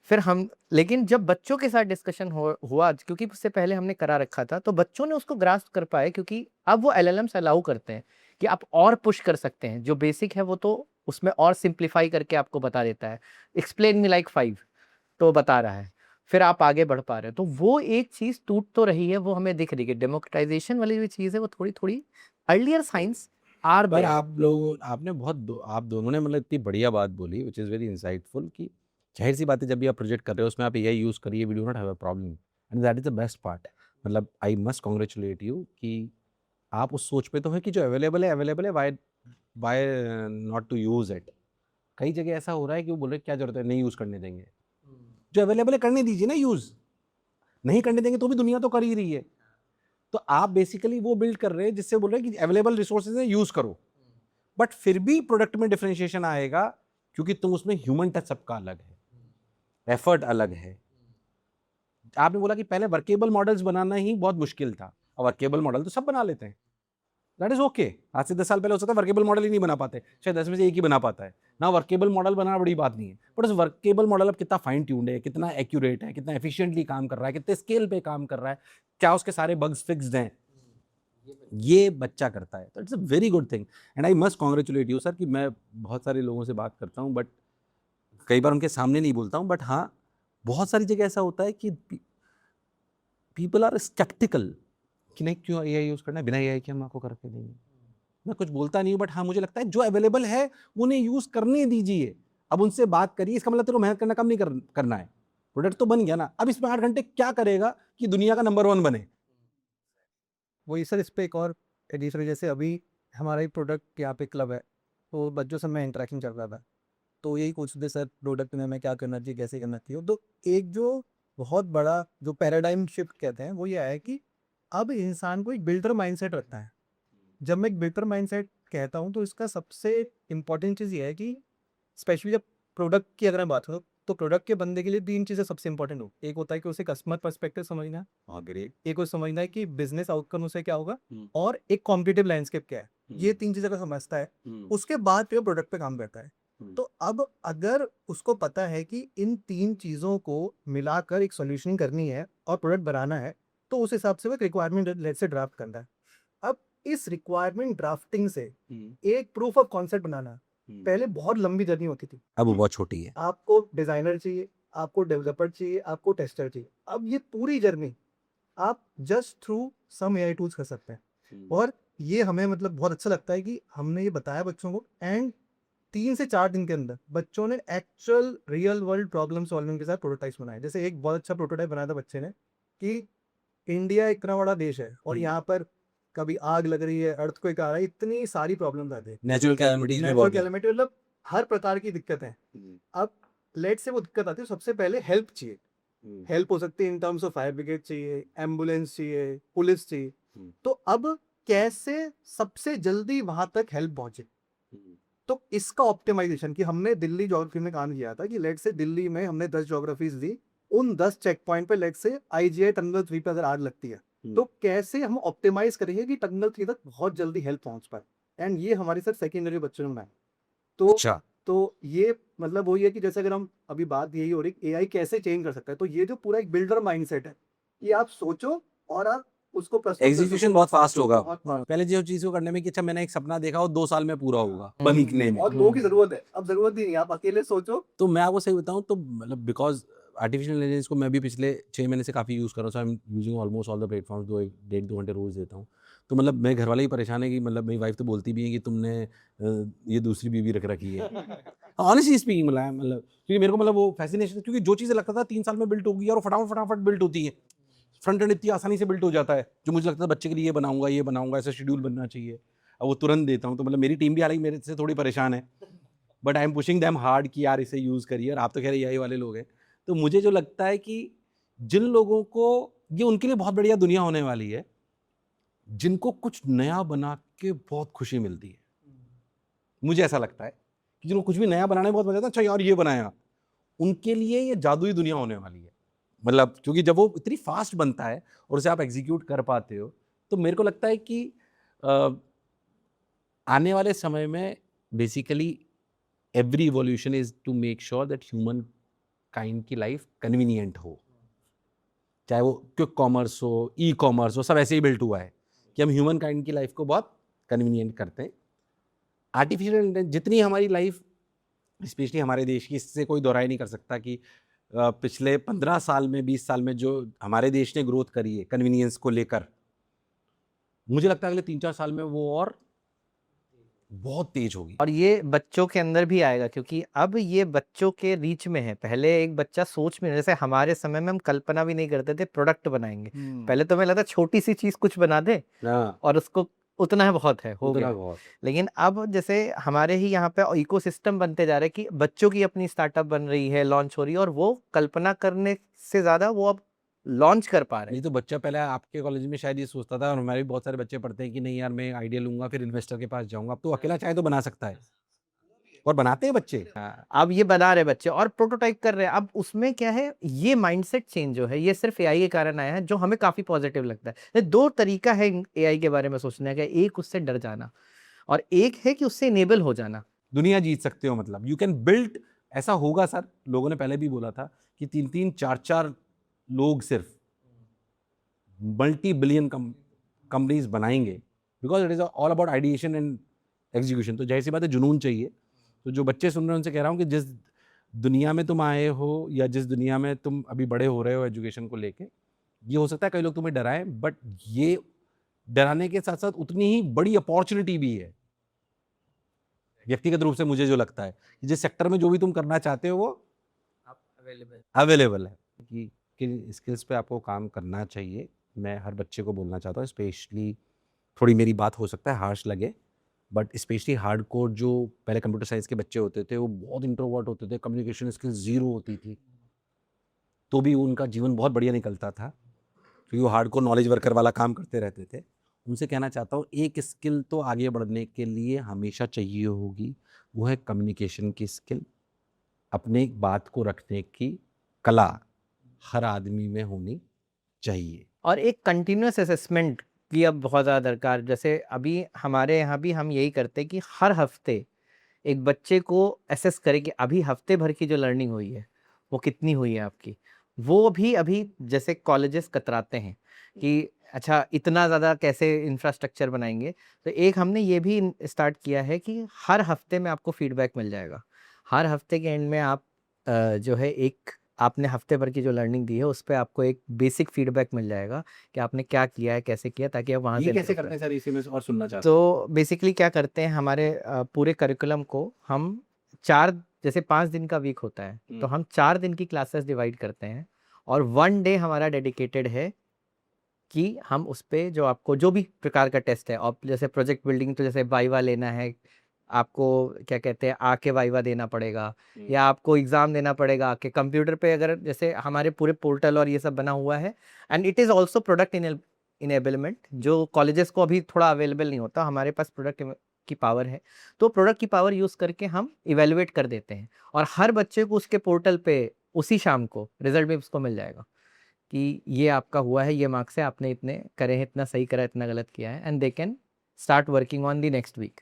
फिर हम लेकिन जब बच्चों के साथ डिस्कशन हुआ क्योंकि उससे पहले हमने करा रखा था तो बच्चों ने उसको ग्रास्प कर पाए, क्योंकि अब वो एलएलएम्स अलाउ करते हैं कि आप और पुश कर सकते हैं। जो बेसिक है वो तो उसमें और सिंप्लीफाई करके आपको बता देता है, एक्सप्लेन मी लाइक 5 तो बता रहा है, फिर आप आगे बढ़ पा रहे हो। तो वो एक चीज टूट तो रही है, वो हमें दिख रही है। डेमोक्रेटाइजेशन वाली जो चीज है वो थोड़ी थोड़ी अर्लियर साइंस आर पर आप लोग आपने आप दोनों ने मतलब इतनी बढ़िया बात बोली विच इज़ वेरी इंसाइटफुल कि जाहिर सी बात है जब भी आप प्रोजेक्ट कर रहे हो उसमें आप एआई यूज़ करिए, we do not have a problem and that is the best part. मतलब आई मस्ट कॉन्ग्रेचुलेट यू कि आप उस सोच पे तो हैं कि जो अवेलेबल है why not to use it. कई जगह ऐसा हो रहा है कि वो बोल रहे क्या जरूरत है नहीं यूज़ करने देंगे, जो अवेलेबल है करने दीजिए ना यूज़, नहीं करने देंगे तो भी दुनिया तो कर ही रही है। तो आप बेसिकली वो बिल्ड कर रहे हैं जिससे बोल रहे हैं कि अवेलेबल रिसोर्सेज है यूज़ करो, बट फिर भी प्रोडक्ट में डिफरेंशिएशन आएगा क्योंकि तुम उसमें ह्यूमन टच सबका अलग है, एफर्ट अलग है। आपने बोला कि पहले वर्केबल मॉडल्स बनाना ही बहुत मुश्किल था, और वर्केबल मॉडल तो सब बना लेते हैं, दैट इज ओके। आज से 10 साल पहले हो सकता है वर्केबल मॉडल ही नहीं बना पाते, शायद 10 में से एक ही बना पाता है ना। वर्केबल मॉडल बनाना बड़ी बात नहीं है, बट उस वर्केबल मॉडल अब कितना फाइन ट्यून्ड है, कितना एक्यूरेट है, कितना एफिशिएंटली काम कर रहा है, कितने स्केल पे काम कर रहा है, क्या उसके सारे बग्स फिक्स्ड हैं, ये बच्चा करता है। तो it's a very good thing and I must congratulate you sir कि मैं बहुत सारे लोगों से बात करता हूँ बट कई बार उनके सामने नहीं बोलता हूँ, बट हाँ बहुत सारी जगह ऐसा होता है कि पीपल आर स्केप्टिकल कि नहीं क्यों एआई यूज़ करना है, बिना एआई के हम आपको करके देंगे। मैं कुछ बोलता नहीं हूँ, बट हाँ मुझे लगता है जो अवेलेबल है उन्हें यूज़ करने दीजिए। अब उनसे बात करिए, इसका मतलब तेरे को मेहनत करना कम नहीं करना है, प्रोडक्ट तो बन गया ना, अब इसमें 8 घंटे क्या करेगा कि दुनिया का नंबर 1 बने। वही सर इस पे एक और एडिशनल, जैसे अभी हमारा ही प्रोडक्ट यहाँ पे क्लब है तो बच्चों से मैं इंटरेक्शन चल रहा था तो यही पूछते थे सर प्रोडक्ट में हमें क्या करना चाहिए कैसे करना चाहिए। तो एक जो बहुत बड़ा जो पैराडाइम शिफ्ट कहते हैं वो ये है कि अब इंसान को एक बिल्डर माइंडसेट रखता है। जब मैं एक बिल्डर माइंडसेट कहता हूँ तो इसका सबसे इम्पोर्टेंट चीज़ ये है कि स्पेशली जब प्रोडक्ट की अगर मैं बात करूँ तो प्रोडक्ट के बंदे के लिए 3 चीज़ें सबसे इंपॉर्टेंट हो। एक होता है कि उसे कस्टमर पर्सपेक्टिव समझना है, हाँ, ग्रेट। एक उसे समझना है कि बिजनेस आउटकम उसे क्या होगा, हम्म। और एक कॉम्पिटिटिव लैंडस्केप क्या है। ये 3 चीज़ें अगर समझता है, उसके बाद फिर प्रोडक्ट पे काम करता है। तो अब अगर उसको पता है कि इन 3 चीज़ों को मिलाकर एक सॉल्यूशनिंग करनी है और प्रोडक्ट बनाना है, तो उस हिसाब से वो एक रिक्वायरमेंट लेट से ड्राफ्ट करना है। अब इस रिक्वायरमेंट ड्राफ्टिंग से एक प्रूफ ऑफ कॉन्सेप्ट बनाना पहले बहुत लंबी जर्नी होती थी। अब वो बहुत छोटी है। आपको डिजाइनर चाहिए, आपको डेवलपर चाहिए, आपको टेस्टर चाहिए। अब ये पूरी जर्नी आप just through some AI tools कर सकते हैं। और ये हमें मतलब बहुत अच्छा लगता है कि हमने ये बताया बच्चों को, एंड 3 से 4 दिन के अंदर बच्चों ने actual real world problem solving के साथ प्रोटोटाइप्स बनाए। जैसे एक बहुत अच्छा प्रोटोटाइप बनाया था बच्चे ने कि इंडिया इतना बड़ा देश है और यहाँ पर कभी आग लग रही है, अर्थक्वेक आ रहा है, इतनी सारी प्रॉब्लम्स आती है, नेचुरल कैलेमिटीज में नेचुरल बहुत है। कैलेमिटी, मतलब हर प्रकार की दिक्कतें। अब लेट से वो दिक्कत आती है, सबसे पहले हेल्प चाहिए। हेल्प हो सकती है इन टर्म्स ऑफ फायर ब्रिगेड चाहिए, एम्बुलेंस चाहिए, पुलिस चाहिए। तो अब कैसे सबसे जल्दी वहां तक हेल्प पहुंचे, तो इसका ऑप्टिमाइजेशन कि हमने दिल्ली ज्योग्राफी में काम किया था कि लेट से दिल्ली में हमने 10 ज्योग्राफीज दी, उन 10 चेक पॉइंट पे लेट से आईजीआई टनल 3 पे अगर आग लगती है, तो कैसे हम ऑप्टिमाइज करेंगे कि टनल 3 तक बहुत जल्दी हेल्प पहुंच पाए। एंड ये हमारे सर सेकेंडरी बच्चों ने बनाया। तो अच्छा, तो ये मतलब वही है कि जैसे अगर हम अभी बात यही हो रही एआई कैसे चेंज कर सकता है, तो ये जो पूरा एक बिल्डर माइंडसेट है कि आप सोचो और आप उसको प्रस्तुत कर एग्जीक्यूशन सको। बहुत फास्ट होगा। बहुत fast। पहले जो चीज को करने में कि अच्छा मैंने एक सपना देखा और 2 साल में पूरा होगा हम्म। बनने में। और लोगों की जरूरत है, अब जरूरत ही नहीं, आप अकेले सोचो। तो मैं आपको सही बताऊं तो मतलब बिकॉज आर्टिफिशियल इंटेलिजेंस को मैं भी पिछले 6 महीने से काफ़ी यूज़ कर रहा हूँ। I am using almost all the platforms, 1.5-2 घंटे रोज़ देता हूँ। तो मतलब मेरे घर वाले ही परेशान है कि मतलब मेरी वाइफ तो बोलती भी है कि तुमने ये दूसरी बीवी रख रखी है। ऑनेस्टली स्पीकिंग मतलब क्योंकि मेरे को मतलब वो फैसिनेशन, क्योंकि जो चीज़ें लगता था 3 साल में बिल्ट होगी और फटाफट फटाफट बिल्ट होती है। फ्रंट एंड इतनी आसानी से बिल्ट हो जाता है, जो मुझे लगता था बच्चे के लिए ये बनाऊंगा, ऐसा शेड्यूल बनना चाहिए, अब वो तुरंत देता हूँ। तो मतलब मेरी टीम भी हालांकि मेरे से थोड़ी परेशान है, but I am pushing them hard कि यार इसे यूज़ करिए। और आप तो खैर एआई वाले लोग हैं, तो मुझे जो लगता है कि जिन लोगों को ये उनके लिए बहुत बढ़िया दुनिया होने वाली है, जिनको कुछ नया बना के बहुत खुशी मिलती है। मुझे ऐसा लगता है कि जिनको कुछ भी नया बनाने में बहुत मजा आता है, अच्छा यार ये बनाया, उनके लिए ये जादुई दुनिया होने वाली है। मतलब क्योंकि जब वो इतनी फास्ट बनता है और उसे आप एग्जीक्यूट कर पाते हो, तो मेरे को लगता है कि आने वाले समय में basically every evolution is to make sure that human kind की लाइफ कन्वीनियंट हो। चाहे वो क्विक कॉमर्स हो, ई कॉमर्स हो, सब ऐसे ही बिल्ट हुआ है कि हम ह्यूमन काइंड की लाइफ को बहुत कन्वीनियंट करते हैं। आर्टिफिशियल इंटेलिजेंस जितनी हमारी लाइफ, स्पेशली हमारे देश की, इससे कोई दोहराई नहीं कर सकता कि पिछले 15 साल में 20 साल में जो हमारे देश ने ग्रोथ करी है कन्वीनियंस को लेकर, मुझे लगता है अगले 3-4 साल में वो और बहुत तेज होगी। और ये बच्चों के अंदर भी आएगा, क्योंकि अब ये बच्चों के रीच में है। पहले एक बच्चा सोच में, जैसे हमारे समय में हम कल्पना भी नहीं करते थे प्रोडक्ट बनाएंगे। पहले तो हमें लगता छोटी सी चीज कुछ बना दे हाँ, और उसको उतना बहुत है, हो उतना गया। बहुत। लेकिन अब जैसे हमारे ही यहाँ पे इकोसिस्टम बनते जा रहे हैं कि बच्चों की अपनी स्टार्टअप बन रही है, लॉन्च हो रही है, और वो कल्पना करने से ज्यादा वो अब लॉन्च कर पा रहे नहीं हैं। तो बच्चा पहले आपके कॉलेज में शायद ये सोचता था, और हमारे भी बहुत सारे बच्चे पढ़ते हैं कि नहीं यार मैं आइडिया लूंगा फिर इन्वेस्टर के पास जाऊंगा। अब तो अकेला चाहे तो बना सकता है, और बनाते हैं बच्चे। अब ये बना रहे बच्चे और प्रोटोटाइप कर रहे हैं। अब उसमें क्या है, ये माइंडसेट चेंज जो है ये सिर्फ एआई के कारण आया है, जो हमें काफी पॉजिटिव लगता है। 2 तरीका है एआई के बारे में सोचने का, एक उससे डर जाना और एक है कि उससे इनेबल हो जाना। दुनिया जीत सकते हो, मतलब यू कैन बिल्ड। ऐसा होगा सर, लोगों ने पहले भी बोला था कि 3-3, 4-4 लोग सिर्फ मल्टी बिलियन कंपनीज बनाएंगे, because it is all about ideation and execution. तो जाहिर सी बात है जुनून चाहिए। तो जो बच्चे सुन रहे हैं उनसे कह रहा हूँ कि जिस दुनिया में तुम आए हो या जिस दुनिया में तुम अभी बड़े हो रहे हो एजुकेशन को लेके, ये हो सकता है कई लोग तुम्हें डराएं, बट ये डराने के साथ साथ उतनी ही बड़ी अपॉर्चुनिटी भी है। व्यक्तिगत रूप से मुझे जो लगता है कि जिस सेक्टर में जो भी तुम करना चाहते हो वो अवेलेबल है। कि किन स्किल्स पे आपको काम करना चाहिए, मैं हर बच्चे को बोलना चाहता हूँ। स्पेशली थोड़ी मेरी बात हो सकता है हार्श लगे, बट स्पेशली हार्डकोर जो पहले कंप्यूटर साइंस के बच्चे होते थे, वो बहुत इंट्रोवर्ट होते थे, कम्युनिकेशन स्किल्स जीरो होती थी, तो भी उनका जीवन बहुत बढ़िया निकलता था क्योंकि वो हार्डकोर नॉलेज वर्कर वाला काम करते रहते थे। उनसे कहना चाहता हूँ एक स्किल तो आगे बढ़ने के लिए हमेशा चाहिए होगी, वो है कम्युनिकेशन की स्किल। अपने बात को रखने की कला हर आदमी में होनी चाहिए। और एक कंटिन्यूअस असेसमेंट की अब बहुत ज़्यादा दरकार, जैसे अभी हमारे यहाँ भी हम यही करते हैं कि हर हफ्ते एक बच्चे को असेस करें कि अभी हफ्ते भर की जो लर्निंग हुई है वो कितनी हुई है आपकी। वो भी अभी जैसे कॉलेजेस कतराते हैं कि अच्छा इतना ज़्यादा कैसे इंफ्रास्ट्रक्चर बनाएंगे, तो एक हमने ये भी स्टार्ट किया है कि हर हफ्ते में आपको फीडबैक मिल जाएगा। हर हफ्ते के एंड में आप जो है एक आपने हफ्ते भर की जो लर्निंग दी है उस पे आपको एक बेसिक फीडबैक मिल जाएगा कि आपने क्या किया है, कैसे किया, ताकि आप वहाँ से ये कैसे improve करते करें। हैं सर, इसी में और सुनना चाहता हूँ। तो बेसिकली क्या करते हैं, हमारे पूरे करिकुलम को हम 4 जैसे 5 दिन का वीक होता है तो हम 4 दिन की क्लासेस डिवाइड करते हैं और 1 डे हमारा डेडिकेटेड है कि हम उस पे जो आपको जो भी प्रकार का टेस्ट है, और जैसे प्रोजेक्ट बिल्डिंग तो जैसे वाइवा लेना है, आपको क्या कहते हैं आके वाइवा देना पड़ेगा या आपको एग्ज़ाम देना पड़ेगा आके कंप्यूटर पे, अगर जैसे हमारे पूरे पोर्टल और ये सब बना हुआ है। And it is also product enablement जो कॉलेजेस को अभी थोड़ा अवेलेबल नहीं होता, हमारे पास प्रोडक्ट की पावर है, तो प्रोडक्ट की पावर यूज़ करके हम इवेलुएट कर देते हैं और हर बच्चे को उसके पोर्टल पे उसी शाम को रिजल्ट भी उसको मिल जाएगा कि ये आपका हुआ है, ये मार्क्स है, आपने इतने करे हैं, इतना सही करा, इतना गलत किया है, and they can start working on the next week.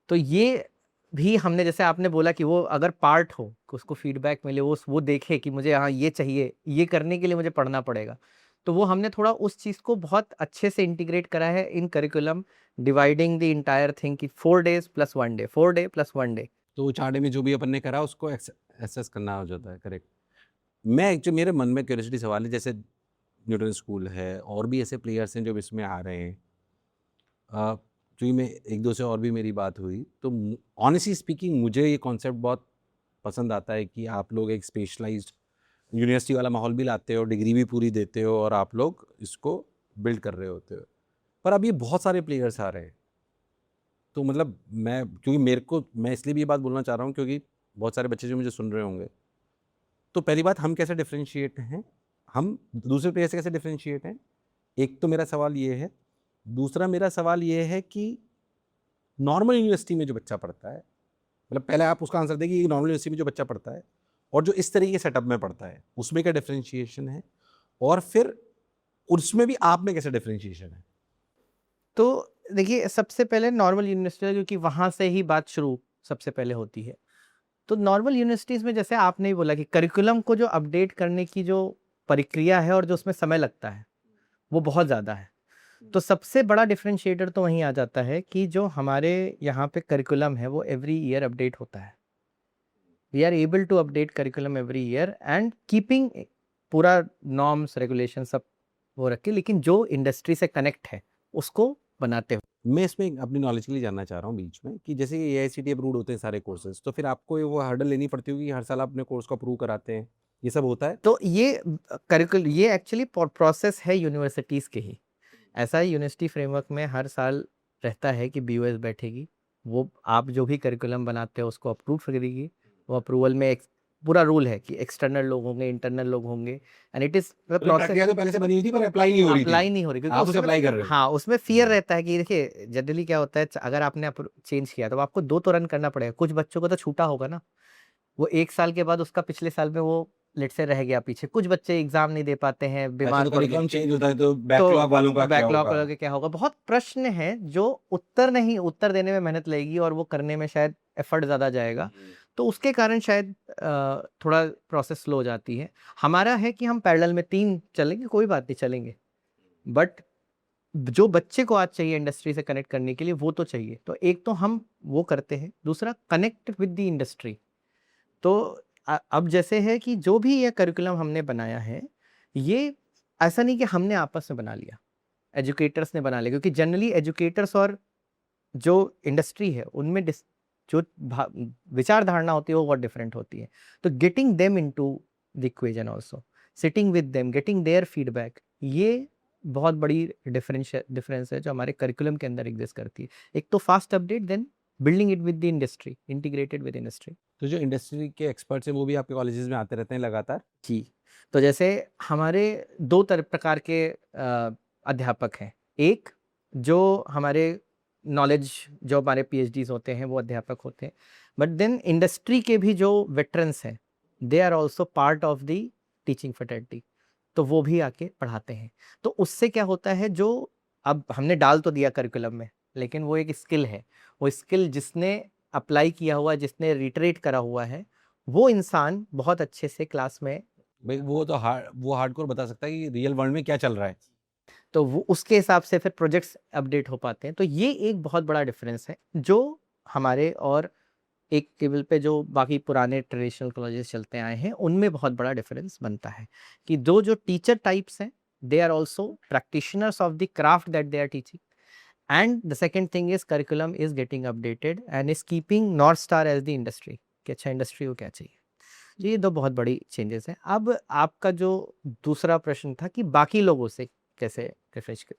तो ये भी हमने, जैसे आपने बोला कि वो अगर पार्ट हो कि उसको फीडबैक मिले, वो देखे कि मुझे हाँ ये चाहिए, ये करने के लिए मुझे पढ़ना पड़ेगा, तो वो हमने थोड़ा उस चीज़ को बहुत अच्छे से इंटीग्रेट करा है इन curriculum, dividing the entire thing कि 4 days + 1 day, 4 day + 1 day। तो 4 डे में जो भी अपन ने करा उसको एसेस करना हो जाता है, करेक्ट। मैं एक्चुअली मेरे मन में क्यूरियोसिटी सवाल है, जैसे न्यूटन स्कूल है और भी ऐसे प्लेयर्स हैं जो इसमें आ रहे हैं, क्योंकि मैं एक दो से और भी मेरी बात हुई, तो ऑनेस्टली स्पीकिंग मुझे ये कॉन्सेप्ट बहुत पसंद आता है कि आप लोग एक स्पेशलाइज्ड यूनिवर्सिटी वाला माहौल भी लाते हो, डिग्री भी पूरी देते हो और आप लोग इसको बिल्ड कर रहे होते हो। पर अब ये बहुत सारे प्लेयर्स आ रहे हैं, तो मतलब मैं इसलिए भी ये बात बोलना चाह रहा हूँ क्योंकि बहुत सारे बच्चे जो मुझे सुन रहे होंगे, तो पहली बात हम कैसे डिफरेंशिएट हैं, हम दूसरे प्लेयर से कैसे डिफरेंशिएट हैं, एक तो मेरा सवाल ये है। दूसरा मेरा सवाल ये है कि नॉर्मल यूनिवर्सिटी में जो बच्चा पढ़ता है, मतलब पहले आप उसका आंसर दें कि नॉर्मल यूनिवर्सिटी में जो बच्चा पढ़ता है और जो इस तरीके के सेटअप में पढ़ता है उसमें क्या डिफरेंशिएशन है, और फिर उसमें भी आप में कैसे डिफरेंशिएशन है। तो देखिए, सबसे पहले नॉर्मल यूनिवर्सिटी, क्योंकि वहाँ से ही बात शुरू सबसे पहले होती है। तो नॉर्मल यूनिवर्सिटीज़ में जैसे आपने ही बोला कि करिकुलम को जो अपडेट करने की जो प्रक्रिया है और जो उसमें समय लगता है, वो बहुत ज़्यादा है। तो सबसे बड़ा डिफरेंशिएटर तो वहीं आ जाता है कि जो हमारे यहाँ पे करिकुलम है वो एवरी ईयर अपडेट होता है। We are able to update curriculum every year and keeping पूरा नॉर्म्स, रेगुलेशन सब वो रख के, लेकिन जो इंडस्ट्री से कनेक्ट है उसको बनाते हुए। मैं इसमें अपनी नॉलेज के लिए जानना चाह रहा हूँ बीच में कि जैसे ये AICTE अप्रूव्ड होते हैं सारे कोर्सेज, तो फिर आपको वो हर्डल लेनी पड़ती होगी कि हर साल आप अपने कोर्स को अप्रूव कराते हैं, ये सब होता है। तो ये एक्चुअली प्रोसेस है यूनिवर्सिटीज़ के ही। ऐसा ही यूनिवर्सिटी फ्रेमवर्क में हर साल रहता है कि BOS बैठेगी, वो आप जो भी करिकुलम बनाते हो उसको अप्रूव करेगी। वो अप्रूवल में एक पूरा रूल है कि एक्सटर्नल लोग होंगे, इंटरनल लोग होंगे, and it is the process. तो पहले से बनी हुई थी पर अप्लाई नहीं हो रही थी। अप्लाई नहीं हो रही क्योंकि आप उसे उसमें अप्लाई कर रहे हो। हाँ, उसमें फ़ियर रहता है कि देखिए जनरली क्या होता है, अगर आपने चेंज किया तो आपको 2 तो रन करना पड़ेगा। कुछ बच्चों को तो छूटा होगा ना, वो 1 साल के बाद उसका पिछले साल में वो लेट से रह गया पीछे। कुछ बच्चे एग्ज़ाम नहीं दे पाते हैं, बीमार तो पड़ गए। करिकुलम चेंज होता है तो बैकलॉग वालों का क्या बैकलॉग होगा? वालों के क्या होगा? बहुत प्रश्न हैं जो उत्तर देने में मेहनत लगेगी और वो करने में शायद एफर्ट ज़्यादा जाएगा। तो उसके कारण शायद थोड़ा प्रोसेस स्लो हो जाती है। हमारा है कि हम पैरेलल में 3 चलेंगे, कोई बात नहीं चलेंगे। बट जो बच्चे को आज चाहिए इंडस्ट्री से कनेक्ट करने के लिए वो तो चाहिए। तो एक तो हम वो करते हैं, दूसरा कनेक्ट विद द इंडस्ट्री। तो अब जैसे है कि जो भी ये करिकुलम हमने बनाया है, ये ऐसा नहीं कि हमने आपस में बना लिया, एजुकेटर्स ने बना लिया, क्योंकि जनरली एजुकेटर्स और जो इंडस्ट्री है उनमें जो विचार धारणा होती है वो बहुत डिफरेंट होती है। तो getting them into the equation also, sitting with them, getting their feedback, ये बहुत बड़ी डिफरेंस है जो हमारे करिकुलम के अंदर एग्जिस्ट करती है। एक तो fast update, then building it with the industry, integrated with industry. तो जो इंडस्ट्री के एक्सपर्ट्स हैं वो भी आपके कॉलेजेस में आते रहते हैं लगातार? जी, तो जैसे हमारे 2 प्रकार के अध्यापक हैं। एक जो हमारे नॉलेज जो हमारे पीएचडीज होते हैं वो अध्यापक होते हैं, बट देन इंडस्ट्री के भी जो वेटरन्स हैं they are also part of the teaching faculty, तो वो भी आके पढ़ाते हैं। तो उससे क्या होता है, जो अब हमने डाल तो दिया करिकुलम में, लेकिन वो एक स्किल है, वो स्किल जिसने अप्लाई किया हुआ है, जिसने रिटरेट करा हुआ है, वो इंसान बहुत अच्छे से क्लास में, भाई वो तो हार्डकोर बता सकता है कि रियल वर्ल्ड में क्या चल रहा है। तो वो उसके हिसाब से फिर प्रोजेक्ट्स अपडेट हो पाते हैं। तो ये एक बहुत बड़ा डिफरेंस है जो हमारे और एक लेवल पे जो बाकी पुराने ट्रेडिशनल कॉलेजेस चलते आए हैं उनमें बहुत बड़ा डिफरेंस बनता है कि दो जो टीचर टाइप्स हैं they are also practitioners of the craft that they are teaching, and the second thing is curriculum is getting updated and is keeping north star as the industry कि अच्छा industry को क्या चाहिए। ये दो बहुत बड़ी चेंजेस हैं। अब आपका जो दूसरा प्रश्न था कि बाकी लोगों से कैसे रिफ्रेश कर,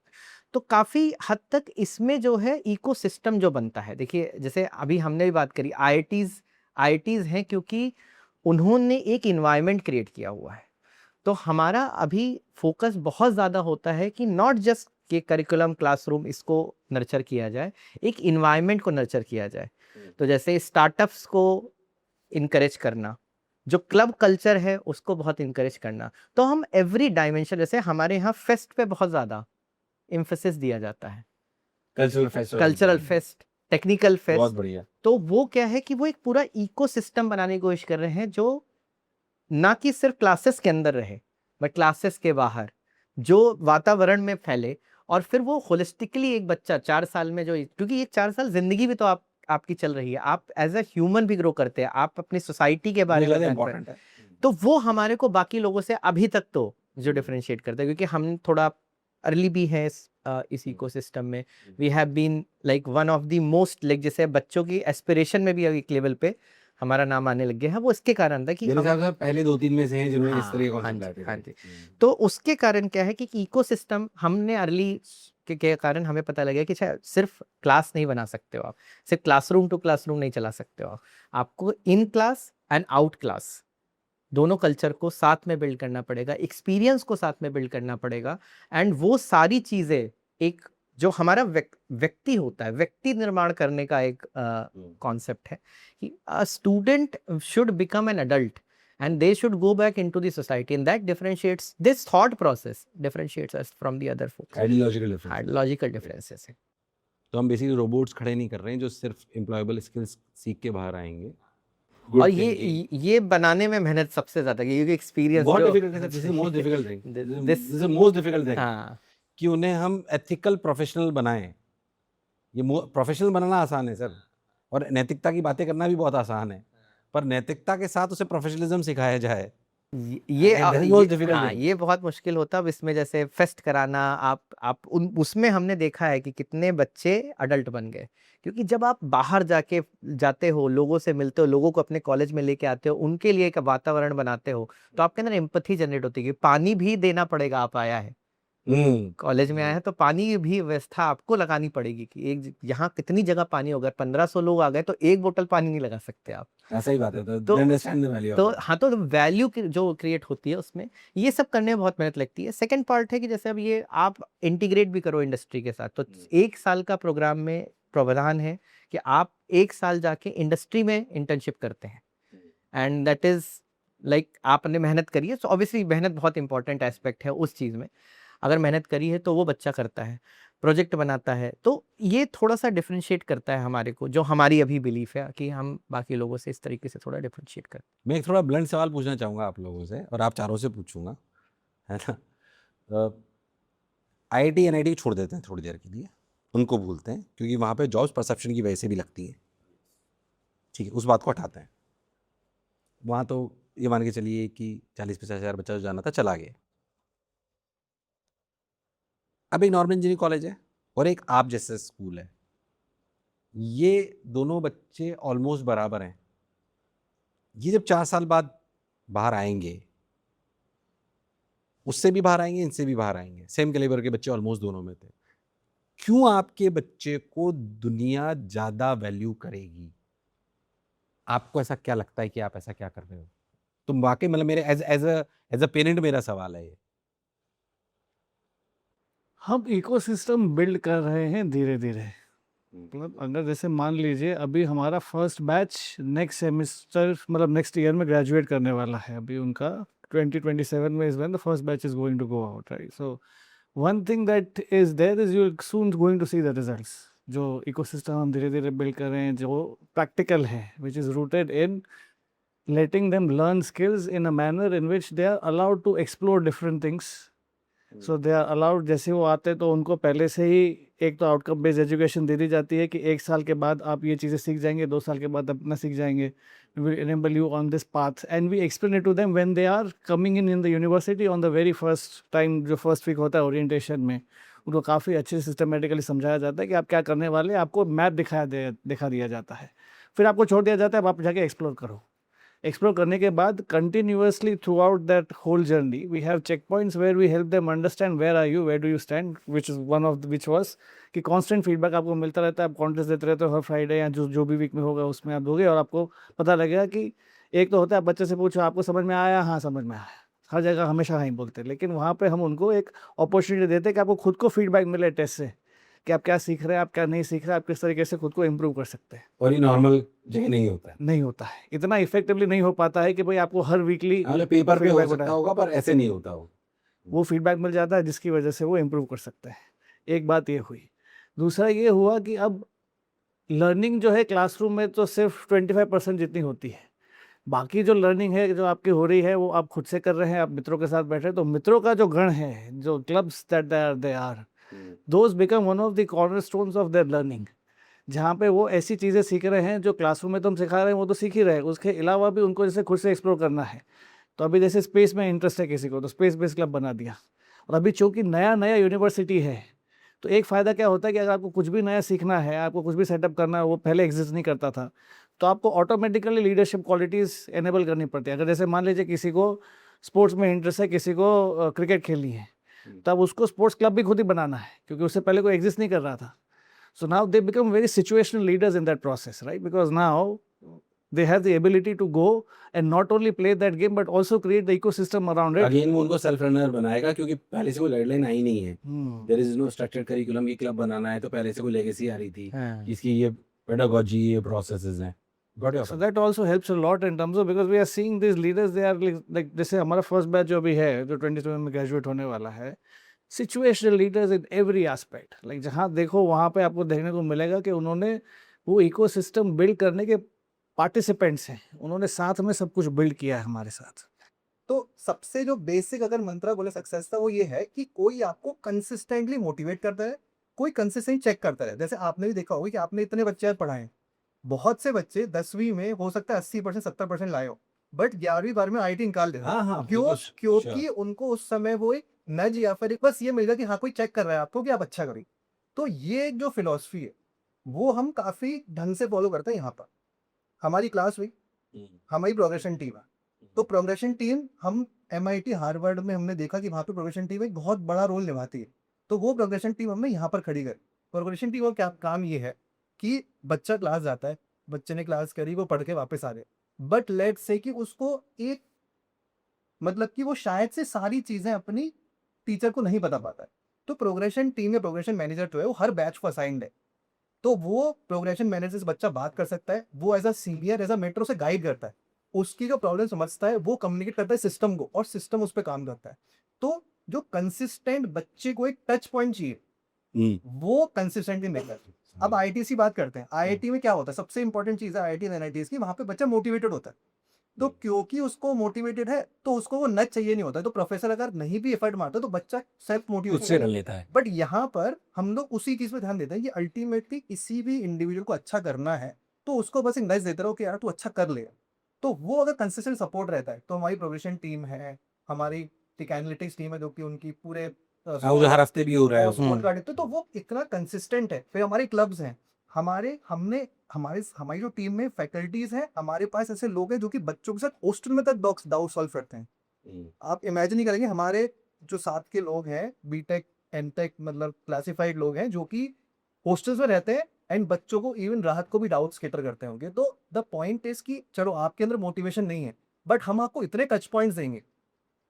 तो काफ़ी हद तक इसमें जो है इकोसिस्टम जो बनता है, देखिए जैसे अभी हमने भी बात करी आईआईटीज़ हैं क्योंकि उन्होंने एक इन्वायरमेंट क्रिएट किया हुआ है। तो हमारा अभी फोकस बहुत ज़्यादा होता है कि नॉट जस्ट कि करिकुलम क्लासरूम इसको नर्चर किया जाए, एक इन्वायरमेंट को नर्चर किया जाए। तो जैसे स्टार्टअप्स को इनकरेज करना, जो क्लब कल्चर है उसको बहुत इनकरेज करना, तो हम एवरी डायमेंशन, जैसे हमारे यहाँ फेस्ट पे बहुत ज़्यादा एम्फेसिस दिया जाता है, कल्चरल फेस्ट, टेक्निकल बहुत फेस्ट, बढ़िया। तो वो क्या है कि वो एक पूरा इकोसिस्टम बनाने की कोशिश कर रहे हैं जो ना कि सिर्फ क्लासेस के अंदर रहे बट क्लासेस के बाहर जो वातावरण में फैले, और फिर वो होलिस्टिकली एक बच्चा 4 साल में जो, क्योंकि ये 4 साल जिंदगी भी तो आपकी चल रही है, आप एज अ ह्यूमन भी ग्रो करते हैं, आप अपनी सोसाइटी के बारे में जानते हैं। इम्पोर्टेंट है। तो वो हमारे को बाकी लोगों से अभी तक तो जो डिफरेंशिएट करता है, क्योंकि हम थोड़ा अर्ली भी हैं इस इकोसिस्टम में, we have been like one of the most, like जैसे बच्चों की एस्पिरेशन में भी एक लेवल पे हमारा नाम आने लग गया है, वो इसके कारण था कि मेरे हिसाब से पहले 2-3 में से हैं जिन्होंने इस हाँ, तरह के हाँ कॉन्सेप्ट जी, लाए थे। हाँ जी। तो उसके कारण क्या है कि इकोसिस्टम हमने अर्ली के कारण हमें पता लगा कि सिर्फ क्लास नहीं बना सकते हो आप, सिर्फ क्लासरूम टू क्लासरूम नहीं चला सकते हो आप, आपको in class and out class दोनों कल्चर को साथ में बिल्ड करना पड़ेगा, एक्सपीरियंस को साथ में बिल्ड करना पड़ेगा, एंड वो सारी चीज़ें एक जो हमारा व्यक्ति होता है, व्यक्ति निर्माण करने का एक कॉन्सेप्ट है कि a student should become an adult and they should go back into the society, and that differentiates, this thought process differentiates us from the other folks. Ideological difference. Ideological differences हैं। तो हम basically robots खड़े नहीं कर रहे हैं जो सिर्फ एम्प्लॉयबल स्किल्स सीख के बाहर आएंगे। और ये बनाने में मेहनत सबसे ज्यादा की, क्योंकि एक्सपीरियंस बहुत डिफिकल्ट है, this is most difficult thing, This- this is most difficult thing हाँ, कि उन्हें हम एथिकल प्रोफेशनल बनाएं। ये प्रोफेशनल बनाना आसान है सर, और नैतिकता की बातें करना भी बहुत आसान है, पर नैतिकता के साथ उसे प्रोफेशनलिज्म सिखाया जाए, ये And that is most difficult हाँ, thing. ये बहुत मुश्किल होता है। अब इसमें जैसे फेस्ट कराना, आप उसमें हमने देखा है कि कितने बच्चे अडल्ट बन गए, क्योंकि जब आप बाहर जाते हो, लोगों से मिलते हो, लोगों को अपने कॉलेज में लेके आते हो, उनके लिए एक वातावरण बनाते हो, तो आपके अंदर एम्पैथी जनरेट होती है कि पानी भी देना पड़ेगा, आप आया है कॉलेज में आया है तो पानी की भी व्यवस्था आपको लगानी पड़ेगी कि एक यहाँ कितनी जगह पानी होगा, 1500 लोग आ गए तो एक बोतल पानी नहीं लगा सकते आप। ऐसा ही बात है। तो- तो अंडरस्टैंड द वैल्यू तो हाँ, तो वैल्यू जो क्रिएट होती है उसमें ये सब करने में बहुत मेहनत लगती है। सेकंड पार्ट है कि जैसे अब ये आप इंटीग्रेट भी करो इंडस्ट्री के साथ, तो 1 साल का प्रोग्राम में प्रावधान है कि आप 1 साल जाके इंडस्ट्री में इंटर्नशिप करते हैं, एंड दैट इज लाइक आपने मेहनत करी है, तो ऑब्वियसली मेहनत बहुत इंपॉर्टेंट एस्पेक्ट है उस चीज़ में, अगर मेहनत करी है तो वो बच्चा करता है, प्रोजेक्ट बनाता है, तो ये थोड़ा सा डिफरेंशिएट करता है हमारे को, जो हमारी अभी बिलीफ है कि हम बाकी लोगों से इस तरीके से थोड़ा डिफरेंशिएट करते मैं एक थोड़ा ब्लंट सवाल पूछना चाहूँगा आप लोगों से, और आप चारों से पूछूंगा, है ना। IIT NIT छोड़ देते हैं थोड़ी देर के लिए, उनको भूलते हैं क्योंकि वहाँ पे जॉब्स परसेप्शन की वजह से भी लगती है, ठीक है, उस बात को हटाते हैं। वहाँ तो ये मान के चलिए कि 40-50 हज़ार बच्चा जो जाना था चला गया। अब एक नॉर्मल इंजीनियरिंग कॉलेज है और एक आप जैसे स्कूल है, ये दोनों बच्चे ऑलमोस्ट बराबर हैं। ये जब 4 साल बाद बाहर आएंगे, उससे भी बाहर आएंगे, इनसे भी बाहर आएंगे, सेम कैलिबर के बच्चे ऑलमोस्ट दोनों में थे। क्यों आपके बच्चे को दुनिया ज़्यादा वैल्यू करेगी? आपको ऐसा क्या लगता है कि आप ऐसा क्या कर रहे हो? तुम वाकई, मतलब मेरे एज अ पेरेंट मेरा सवाल है ये। हम इकोसिस्टम बिल्ड कर रहे हैं धीरे धीरे, मतलब अगर जैसे मान लीजिए अभी हमारा फर्स्ट बैच नेक्स्ट सेमेस्टर मतलब नेक्स्ट ईयर में ग्रेजुएट करने वाला है, अभी उनका 2027 में is when the first batch is going to go out, right? So one thing that is there is you soon going to see the results. जो इकोसिस्टम हम धीरे धीरे बिल्ड कर रहे हैं, जो प्रैक्टिकल है, which is rooted in letting them learn skills in a manner in which they are allowed to explore different things. So they are allowed, जैसे वो आते हैं तो उनको पहले से ही एक तो आउटकम बेस्ड एजुकेशन दे दी जाती है कि 1 साल के बाद आप ये चीज़ें सीख जाएंगे, 2 साल के बाद अपना सीख जाएंगे, will enable you on this path and we explain it to them when they are coming in the university on the very first time. जो फर्स्ट वीक होता है ओरिएंटेशन में, उनको काफ़ी अच्छे सिस्टमेटिकली समझाया जाता है कि आप क्या करने वाले हैं, आपको मैप दिखा दिया जाता है, फिर आपको छोड़ दिया जाता है अब आप जाके एक्सप्लोर करो। एक्सप्लोर करने के बाद continuously throughout that whole journey we have checkpoints where we help them understand where are you, where do you stand, which is one of which was कि कांस्टेंट फीडबैक आपको मिलता रहता है। आप contest देते रहते हो हर Friday या जो भी वीक में होगा उसमें आप दोगे और आपको पता लगेगा कि एक तो होता है बच्चे से पूछो आपको समझ में आया, हाँ समझ में आया, हर जगह हमेशा नहीं बोलते, लेकिन वहाँ पे हम उनको एक अपॉर्चुनिटी देते हैं कि आपको खुद को फीडबैक मिले टेस्ट से कि आप क्या सीख रहे हैं, आप क्या नहीं सीख रहे हैं, आप किस तरीके से खुद को इम्प्रूव कर सकते हैं। और ये नॉर्मल जगह नहीं होता है, नहीं होता है, इतना इफेक्टिवली नहीं हो पाता है कि भाई आपको हर वीकली मतलब पेपर पे हो feedback सकता होता है। होगा पर ऐसे नहीं होता हो। वो फीडबैक मिल जाता है जिसकी वजह से वो इम्प्रूव कर सकते हैं। एक बात ये हुई। दूसरा ये हुआ कि अब लर्निंग जो है क्लासरूम में तो सिर्फ 25% जितनी होती है, बाकी जो लर्निंग है जो आपकी हो रही है वो आप खुद से कर रहे हैं, आप मित्रों के साथ बैठे हैं, तो मित्रों का जो गण है, जो clubs that they are those become one of the cornerstones of their learning, जहाँ पे वो ऐसी चीज़ें सीख रहे हैं जो क्लासरूम में तो हम सिखा रहे हैं वो तो सीख ही रहे हैं, उसके अलावा भी उनको जैसे खुद से एक्सप्लोर करना है। तो अभी जैसे स्पेस में इंटरेस्ट है किसी को तो स्पेस बेस्ड क्लब बना दिया, और अभी चूँकि नया नया यूनिवर्सिटी है तो एक फ़ायदा क्या होता है कि अगर आपको कुछ भी नया सीखना है, आपको कुछ भी सेटअप करना है, वो पहले एग्जिस्ट नहीं करता था, तो आपको ऑटोमेटिकली लीडरशिप क्वालिटीज़ एनेबल करनी पड़ती है। अगर जैसे मान लीजिए किसी को स्पोर्ट्स में इंटरेस्ट है, किसी को क्रिकेट खेलनी है, तब उसको स्पोर्ट्स क्लब भी खुद ही बनाना है क्योंकि उससे पहले कोई एग्जिस्ट नहीं कर रहा था। So now they become very situational leaders in that process, right? Because now they have the ability to go and not only play that game but also create the ecosystem around it. Again वो उनको self runner बनाएगा क्योंकि पहले से कोई guideline आई नहीं है, there is no structured curriculum. ये क्लब बनाना है तो पहले से कोई लेगेसी आ रही थी, इसकी ये पेडागोजी, ये प्रोसेसेस हैं। Got your. So that also helps a lot in terms of, because we are seeing these leaders, they are like जैसे हमारा फर्स्ट बैच जो भी है जो 27 में ग्रेजुएट होने वाला है, situational leaders in every aspect, like जहाँ देखो वहाँ पे आपको देखने को मिलेगा कि उन्होंने वो इकोसिस्टम बिल्ड करने के पार्टिसिपेंट्स हैं, उन्होंने साथ में सब कुछ बिल्ड किया है हमारे साथ। तो सबसे जो बेसिक अगर मंत्रा बोले सक्सेस का वो ये है कि कोई आपको कंसिस्टेंटली मोटिवेट करता है, कोई कंसिस्टेंट चेक करता है। जैसे आपने भी देखा होगा कि आपने इतने बच्चे आज पढ़ाए, बहुत से बच्चे 10वीं में हो सकता है 80% 70% लाए हो, बट 11वीं 12वीं में आईटी निकाल देते हाँ, हाँ, क्यों? बिल्कुल, क्योंकि sure। उनको उस समय वो एक नज या फिर एक बस ये मिल गया कि हाँ कोई चेक कर रहा है आपको कि आप अच्छा करें। तो ये एक जो फिलॉसफी है वो हम काफी ढंग से फॉलो करते हैं। यहाँ पर हमारी क्लास हुई, हमारी प्रोग्रेशन टीम है, तो प्रोग्रेशन टीम हम MIT हार्वर्ड में हमने देखा कि वहाँ पे प्रोग्रेशन टीम एक बहुत बड़ा रोल निभाती है, तो वो प्रोग्रेशन टीम हमने यहाँ पर खड़ी करी। प्रोग्रेशन टीम का क्या काम ये है कि बच्चा क्लास जाता है, बच्चे ने क्लास करी, वो पढ़ के वापस आ गए, बट लेट्स से कि उसको एक मतलब कि वो शायद से सारी चीजें अपनी टीचर को नहीं बता पाता है, तो प्रोग्रेशन टीम या प्रोग्रेशन मैनेजर जो है वो हर बैच को असाइंड है, तो वो प्रोग्रेशन मैनेजर से बच्चा बात कर सकता है, वो as a senior as a mentor से गाइड करता है, उसकी जो प्रॉब्लम समझता है, वो कम्युनिकेट करता है सिस्टम को और सिस्टम उस पर काम करता है। तो जो कंसिस्टेंट बच्चे को एक टच पॉइंट चाहिए वो कंसिस्टेंटली नहीं करते। अब IIT की बात करते हैं, IIT में क्या होता है, सबसे इंपॉर्टेंट चीज है IIT और NIT की, वहां पे बच्चा मोटिवेटेड होता है, तो क्योंकि उसको मोटिवेटेड है तो उसको वो नच चाहिए नहीं होता है, तो प्रोफेसर अगर नहीं भी एफर्ट मारता तो बच्चा सेल्फ खुद से मोटिवेट कर लेता है। बट यहाँ पर हम लोग उसी चीज पे ध्यान देते हैं कि अल्टीमेटली किसी भी इंडिविजुअल को अच्छा करना है तो उसको बस एक नच देते रहो कि यार तू अच्छा कर ले, तो वो अगर कंसिस्टेंट सपोर्ट रहता है। तो हमारी प्रोग्रेशन टीम है, हमारी टेक एनालिटिक्स टीम है जो कि उनकी पूरे हाँ, वो हर हफ्ते भी हो रहा है उसमें। सपोर्ट कार्ड, तो वो इतना कंसिस्टेंट है। फिर हमारे क्लब्स हैं, हमारी जो टीम में फैकल्टीज हैं, हमारे पास ऐसे लोग हैं जो कि बच्चों के साथ हॉस्टल में तक डाउट सॉल्व करते हैं। आप इमेजिन नहीं करेंगे, हमारे जो साथ के लोग हैं बीटेक एमटेक मतलब क्लासिफाइड लोग हैं जो कि हॉस्टल्स में रहते हैं एंड बच्चों को इवन राहत को भी डाउट्स कैटर करते होंगे। तो द पॉइंट इज कि चलो आपके अंदर मोटिवेशन नहीं है बट हम आपको इतने टच पॉइंट्स देंगे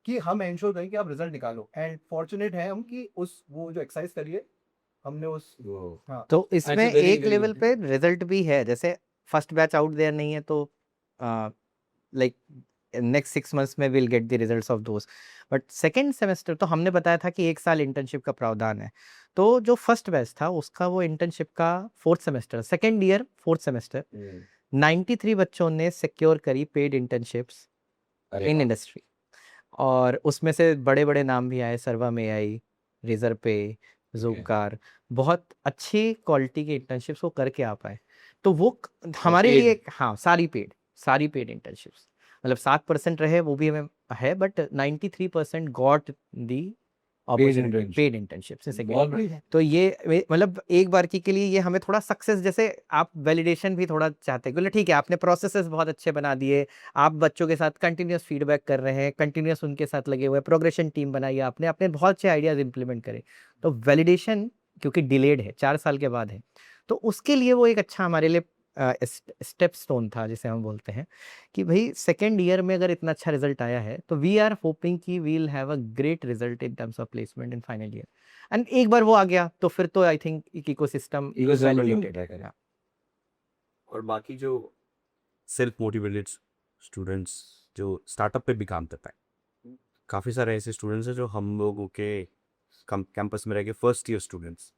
कि हम एंश्योर करें कि आप रिजल्ट निकालो। एंड फॉर्चुनेट है हम कि उस वो जो एक्सरसाइज करिए हमने उस हाँ तो इसमें very, एक very लेवल good. पे रिजल्ट भी है, जैसे फर्स्ट बैच आउट देयर नहीं है तो लाइक नेक्स्ट 6 मंथ्स में will get the results of those, but second semester तो हमने बताया था कि 1 साल इंटर्नशिप का प्रावधान है। तो जो फर्स्ट बैच था उसका वो इंटर्नशिप का 4th semester, second year 4th semester 93 बच्चों ने सिक्योर करी पेड इंटर्नशिप्स अरे इन वाह। इंडस्ट्री, और उसमें से बड़े-बड़े नाम भी आए, सर्वम एआई, रेज़र पे, ज़ूमकार, बहुत अच्छी क्वालिटी की इंटर्नशिप्स वो करके आ पाए। तो वो हमारे paid? लिए हाँ, सारी पेड इंटर्नशिप्स, मतलब 7% रहे वो भी हमें है, but 93% got the opportunity internship. Paid internships से बहुत बढ़िया। तो ये मतलब एक बार की के लिए ये हमें थोड़ा सक्सेस, जैसे आप वैलिडेशन भी थोड़ा चाहते हैं, बोले ठीक है आपने प्रोसेसेस बहुत अच्छे बना दिए, आप बच्चों के साथ कंटिन्यूअस फीडबैक कर रहे हैं, कंटिन्यूअस उनके साथ लगे हुए, प्रोग्रेशन टीम बनाई आपने, आपने बहुत अच्छे आइडियाज इंप्लीमेंट करे, तो वैलिडेशन क्योंकि डिलेड है, 4 साल के बाद है, तो उसके लिए वो एक अच्छा हमारे लिए स्टेप स्टोन था जिसे हम बोलते हैं कि भाई सेकेंड ईयर में अगर इतना अच्छा रिजल्ट आया है तो वी आर होपिंग कि we will have a great result in terms of placement in final year, and एक बार वो आ गया तो फिर तो I think ecosystem Ecosystem develop validated होता है, है। और बाकी जो सेल्फ मोटिवेटेड स्टूडेंट्स जो स्टार्टअप पे भी काम कर पाए, काफ़ी सारे ऐसे स्टूडेंट्स हैं जो हम लोगों के कैंपस में रह के फर्स्ट ईयर स्टूडेंट्स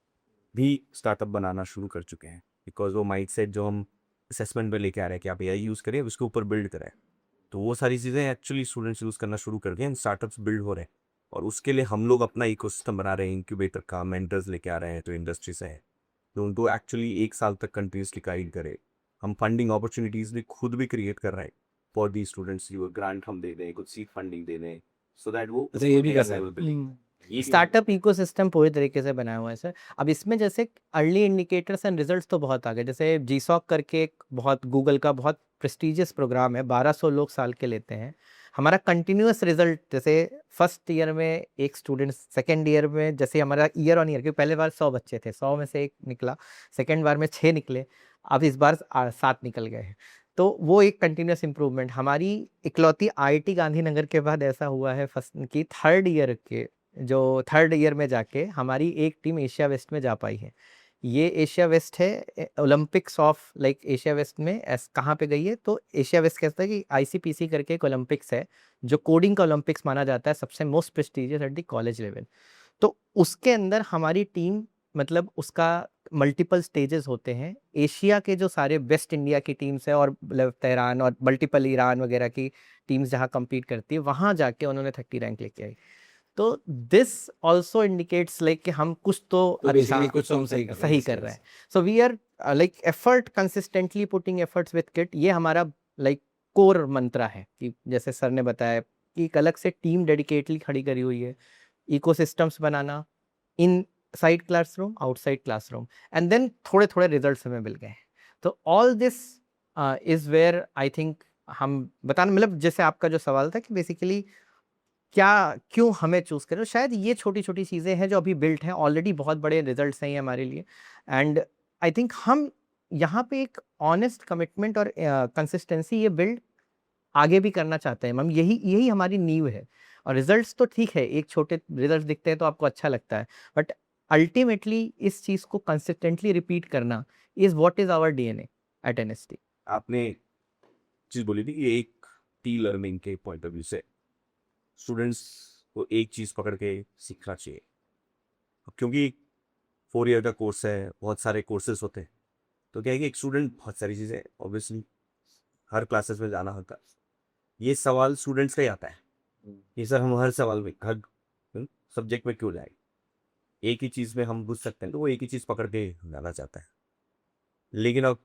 भी स्टार्टअप बनाना शुरू कर चुके हैं, बिकॉज वो माइंडसेट जो हम असेसमेंट में लेके आ रहे हैं कि आप एआई यूज़ करें उसके ऊपर बिल्ड करें, तो वो सारी चीज़ें एक्चुअली स्टूडेंट्स यूज़ करना शुरू कर दिए एंड स्टार्टअप्स बिल्ड हो रहे हैं, और उसके लिए हम लोग अपना इकोसिस्टम बना रहे हैं, इंक्यूबेटर का, मेंटर्स लेके आ रहे हैं तो इंडस्ट्री से है, तो उनको एक्चुअली 1 साल तक कंटिन्यूसली गाइड करे। हम फंडिंग अपॉर्चुनिटीज़ भी खुद भी क्रिएट कर रहे हैं फॉर दी स्टूडेंट्स, जो ग्रांट हम दे दें, कुछ सीड फंडिंग दे दें, सो दैट वो अच्छा, ये भी कर level पे ले। ये स्टार्टअप इकोसिस्टम पूरी तरीके से बनाया हुआ है सर। अब इसमें जैसे अर्ली इंडिकेटर्स एंड रिजल्ट्स तो बहुत आ गए, जैसे जीसॉक करके एक बहुत गूगल का बहुत प्रेस्टिजियस प्रोग्राम है, 1200 लोग साल के लेते हैं। हमारा कंटिन्यूअस रिजल्ट, जैसे फर्स्ट ईयर में एक स्टूडेंट, सेकेंड ईयर में जैसे हमारा ईयर ऑन ईयर, क्योंकि पहले बार 100 बच्चे थे, 100 में से 1 निकला, सेकेंड बार में 6 निकले, अब इस बार 7 निकल गए हैं, तो वो एक कंटिन्यूअस इंप्रूवमेंट। हमारी इकलौती आईआईटी गांधीनगर के बाद ऐसा हुआ है फर्स्ट की थर्ड ईयर में जाके हमारी एक टीम एशिया वेस्ट में जा पाई है। ये एशिया वेस्ट है, Olympics of like Asia west में कहाँ पे गई है, तो एशिया वेस्ट कहता है कि आईसीपीसी करके एक ओलंपिक्स है जो कोडिंग का ओलंपिक्स माना जाता है, सबसे most prestigious at the college level. तो उसके अंदर हमारी टीम, मतलब उसका मल्टीपल स्टेजेस होते हैं, एशिया के जो सारे वेस्ट इंडिया की टीम्स है और तेहरान और मल्टीपल ईरान वगैरह की टीम्स जहाँ कम्पीट करती है, वहाँ जाके उन्होंने 30 रैंक लेके आई। तो दिस ऑल्सो इंडिकेट्स लाइक कि हम कुछ तो बेसिकली कुछ तो हम सही कर रहे हैं। So we are like effort consistently putting efforts with kit, ये हमारा लाइक कोर मंत्रा है कि जैसे सर ने बताया कि एक अलग से टीम डेडिकेटली खड़ी करी हुई है, इकोसिस्टम्स बनाना inside classroom, outside classroom, and then थोड़े थोड़े रिजल्ट्स हमें मिल गए। तो all this is where I think हम बताना, मतलब जैसे आपका जो सवाल था कि बेसिकली क्या क्यों हमें चूज करें, शायद ये छोटी छोटी चीज़ें हैं जो अभी बिल्ट हैं, ऑलरेडी बहुत बड़े रिजल्ट्स हैं ये हमारे लिए, एंड आई थिंक हम यहाँ पे एक ऑनेस्ट कमिटमेंट और कंसिस्टेंसी ये बिल्ड आगे भी करना चाहते हैं हम, यही यही हमारी नींव है। और रिजल्ट्स तो ठीक है, एक छोटे रिजल्ट दिखते हैं तो आपको अच्छा लगता है, बट अल्टीमेटली इस चीज़ को कंसिस्टेंटली रिपीट करना is what is our DNA at NST. आपने चीज़ बोली थी कि एक टी लर्निंग के पॉइंट ऑफ व्यू से स्टूडेंट्स को एक चीज़ पकड़ के सीखना चाहिए, अब क्योंकि 4 ईयर का कोर्स है, बहुत सारे कोर्सेज होते हैं, तो क्या है कि एक स्टूडेंट बहुत सारी चीज़ें ऑब्वियसली हर क्लासेस में जाना होता है, ये सवाल स्टूडेंट्स का ही आता है कि सर हम हर सवाल में, हर सब्जेक्ट में क्यों जाए, एक ही चीज़ में हम घुस सकते हैं, तो वो एक ही चीज़ पकड़ के जाना चाहता है। लेकिन अब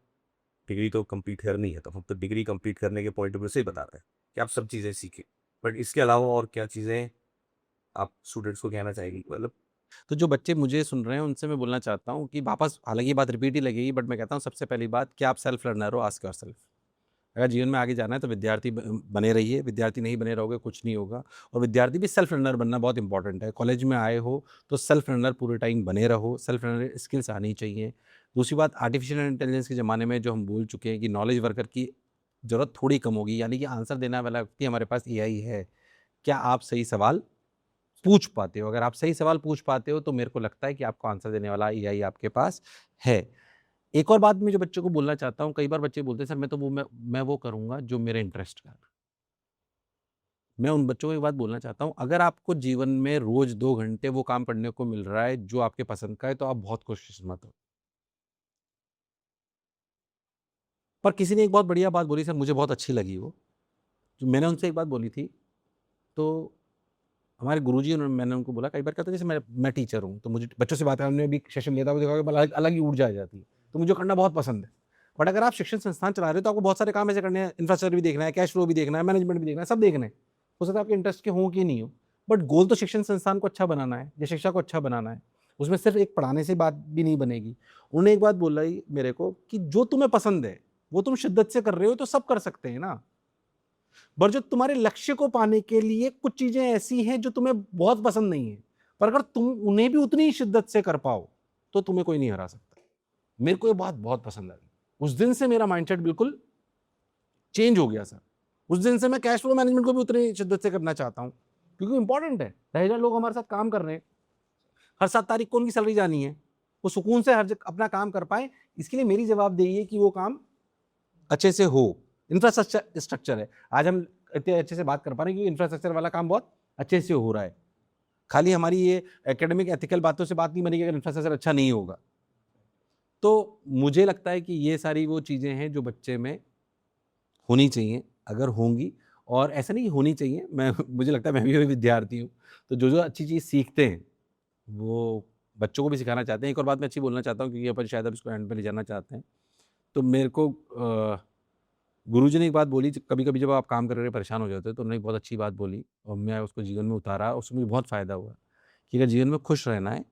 डिग्री तो कंप्लीट करनी है, तो हम तो डिग्री कंप्लीट करने के पॉइंट ऑफ व्यू से ही बता रहे हैं कि आप सब चीज़ें सीखें, बट इसके अलावा और क्या चीज़ें आप स्टूडेंट्स को कहना चाहेंगे, मतलब तो जो बच्चे मुझे सुन रहे हैं उनसे मैं बोलना चाहता हूँ कि वापस, हालांकि ये बात रिपीट ही लगेगी, बट मैं कहता हूँ सबसे पहली बात कि आप सेल्फ लर्नर हो, आस्क योरसेल्फ। अगर जीवन में आगे जाना है तो विद्यार्थी बने रहिए, विद्यार्थी नहीं बने रहोगे कुछ नहीं होगा, और विद्यार्थी भी सेल्फ लर्नर बनना बहुत इंपॉर्टेंट है। कॉलेज में आए हो तो सेल्फ लर्नर पूरे टाइम बने रहो, सेल्फ लर्नर स्किल्स आनी चाहिए। दूसरी बात, आर्टिफिशियल इंटेलिजेंस के ज़माने में जो हम बोल चुके हैं कि नॉलेज वर्कर की ज़रूरत थोड़ी कम होगी, यानी कि आंसर देने वाला व्यक्ति हमारे पास एआई है, क्या आप सही सवाल पूछ पाते हो, अगर आप सही सवाल पूछ पाते हो तो मेरे को लगता है कि आपको आंसर देने वाला एआई आपके पास है। एक और बात मैं जो बच्चों को बोलना चाहता हूँ, कई बार बच्चे बोलते हैं सर मैं वो करूँगा जो मेरे इंटरेस्ट का है। मैं उन बच्चों को एक बात बोलना चाहता हूँ, अगर आपको जीवन में रोज 2 घंटे वो काम करने को मिल रहा है जो आपके पसंद का है, तो आप बहुत खुशकिस्मत हो। पर किसी ने एक बहुत बढ़िया बात बोली सर, मुझे बहुत अच्छी लगी वो, जो मैंने उनसे एक बात बोली थी, तो हमारे गुरुजी मैंने उनको बोला, कई बार कहते हैं जैसे मैं टीचर हूँ, तो मुझे बच्चों से बात करने में भी सेशन लेता हूँ, देखा कि अलग अलग ही ऊर्जा आ जाती है, तो मुझे करना बहुत पसंद है। बट अगर आप शिक्षण संस्थान चला रहे हो तो आपको बहुत सारे काम ऐसे करने हैं, इंफ्रास्ट्रक्चर भी देखना है, कैश फ्लो भी देखना है, मैनेजमेंट भी देखना है, सब देखना है। हो सकता है आपके इंटरेस्ट के हों कि नहीं हो, बट गोल तो शिक्षण संस्थान को अच्छा बनाना है या शिक्षा को अच्छा बनाना है। उसमें सिर्फ एक पढ़ाने से बात भी नहीं बनेगी। उन्होंने एक बात बोला ही मेरे को कि जो तुम्हें पसंद है वो तुम शिद्दत से कर रहे हो तो सब कर सकते हैं ना, पर जो तुम्हारे लक्ष्य को पाने के लिए कुछ चीजें ऐसी हैं जो तुम्हें बहुत पसंद नहीं है, पर अगर तुम उन्हें भी उतनी ही शिद्दत से कर पाओ तो तुम्हें कोई नहीं हरा सकता। मेरे को ये बात बहुत पसंद आई। उस दिन से मेरा माइंडसेट बिल्कुल चेंज हो गया सर। उस दिन से मैं कैश फ्लो मैनेजमेंट को भी उतनी शिद्दत से करना चाहता हूँ, क्योंकि इंपॉर्टेंट है। 10,000 लोग हमारे साथ काम कर रहे हैं, हर 7 तारीख को उनकी सैलरी जानी है, वो सुकून से हर अपना काम कर पाए, इसके लिए मेरी जवाबदेही है कि वो काम अच्छे से हो। इंफ्रास्ट्रक्चर है, आज हम इतने अच्छे से बात कर पा रहे हैं क्योंकि इंफ्रास्ट्रक्चर वाला काम बहुत अच्छे से हो रहा है। खाली हमारी ये एकेडमिक एथिकल बातों से बात नहीं बनेगी अगर इंफ्रास्ट्रक्चर अच्छा नहीं होगा। तो मुझे लगता है कि ये सारी वो चीज़ें हैं जो बच्चे में होनी चाहिए, अगर होंगी, और ऐसा नहीं होनी चाहिए, मैं मुझे लगता है मैं भी अभी विद्यार्थी हूँ, तो जो अच्छी चीज़ सीखते हैं वो बच्चों को भी सिखाना चाहते हैं। एक और बात मैं अच्छी बोलना चाहता हूँ क्योंकि अपन शायद अब इसको एंड पे ले जाना चाहते हैं, तो मेरे को गुरुजी ने एक बात बोली, कभी-कभी जब आप काम कर रहे परेशान हो जाते हो, तो उन्होंने एक बहुत अच्छी बात बोली और मैं उसको जीवन में उतारा, उसमें मुझे बहुत फ़ायदा हुआ कि अगर जीवन में खुश रहना है,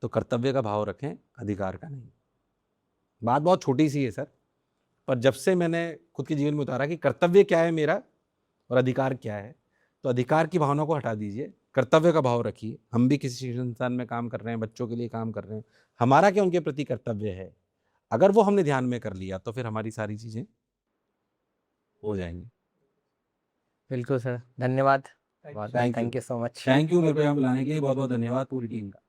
तो कर्तव्य का भाव रखें, अधिकार का नहीं। बात बहुत छोटी-सी है सर, पर जब से मैंने खुद के जीवन में उतारा कि कर्तव्य क्या है मेरा और अधिकार क्या है, तो अधिकार की भावना को हटा दीजिए, कर्तव्य का भाव रखिए। हम भी किसी शिक्षण संस्थान में काम कर रहे हैं, बच्चों के लिए काम कर रहे हैं, हमारा क्या उनके प्रति कर्तव्य है, अगर वो हमने ध्यान में कर लिया, तो फिर हमारी सारी चीज़ें हो जाएँगी। बिल्कुल सर, धन्यवाद। Thank you. Thank you so much. Thank you मेरे को यहाँ बुलाने के लिए, बहुत-बहुत धन्यवाद पूरी टीम का।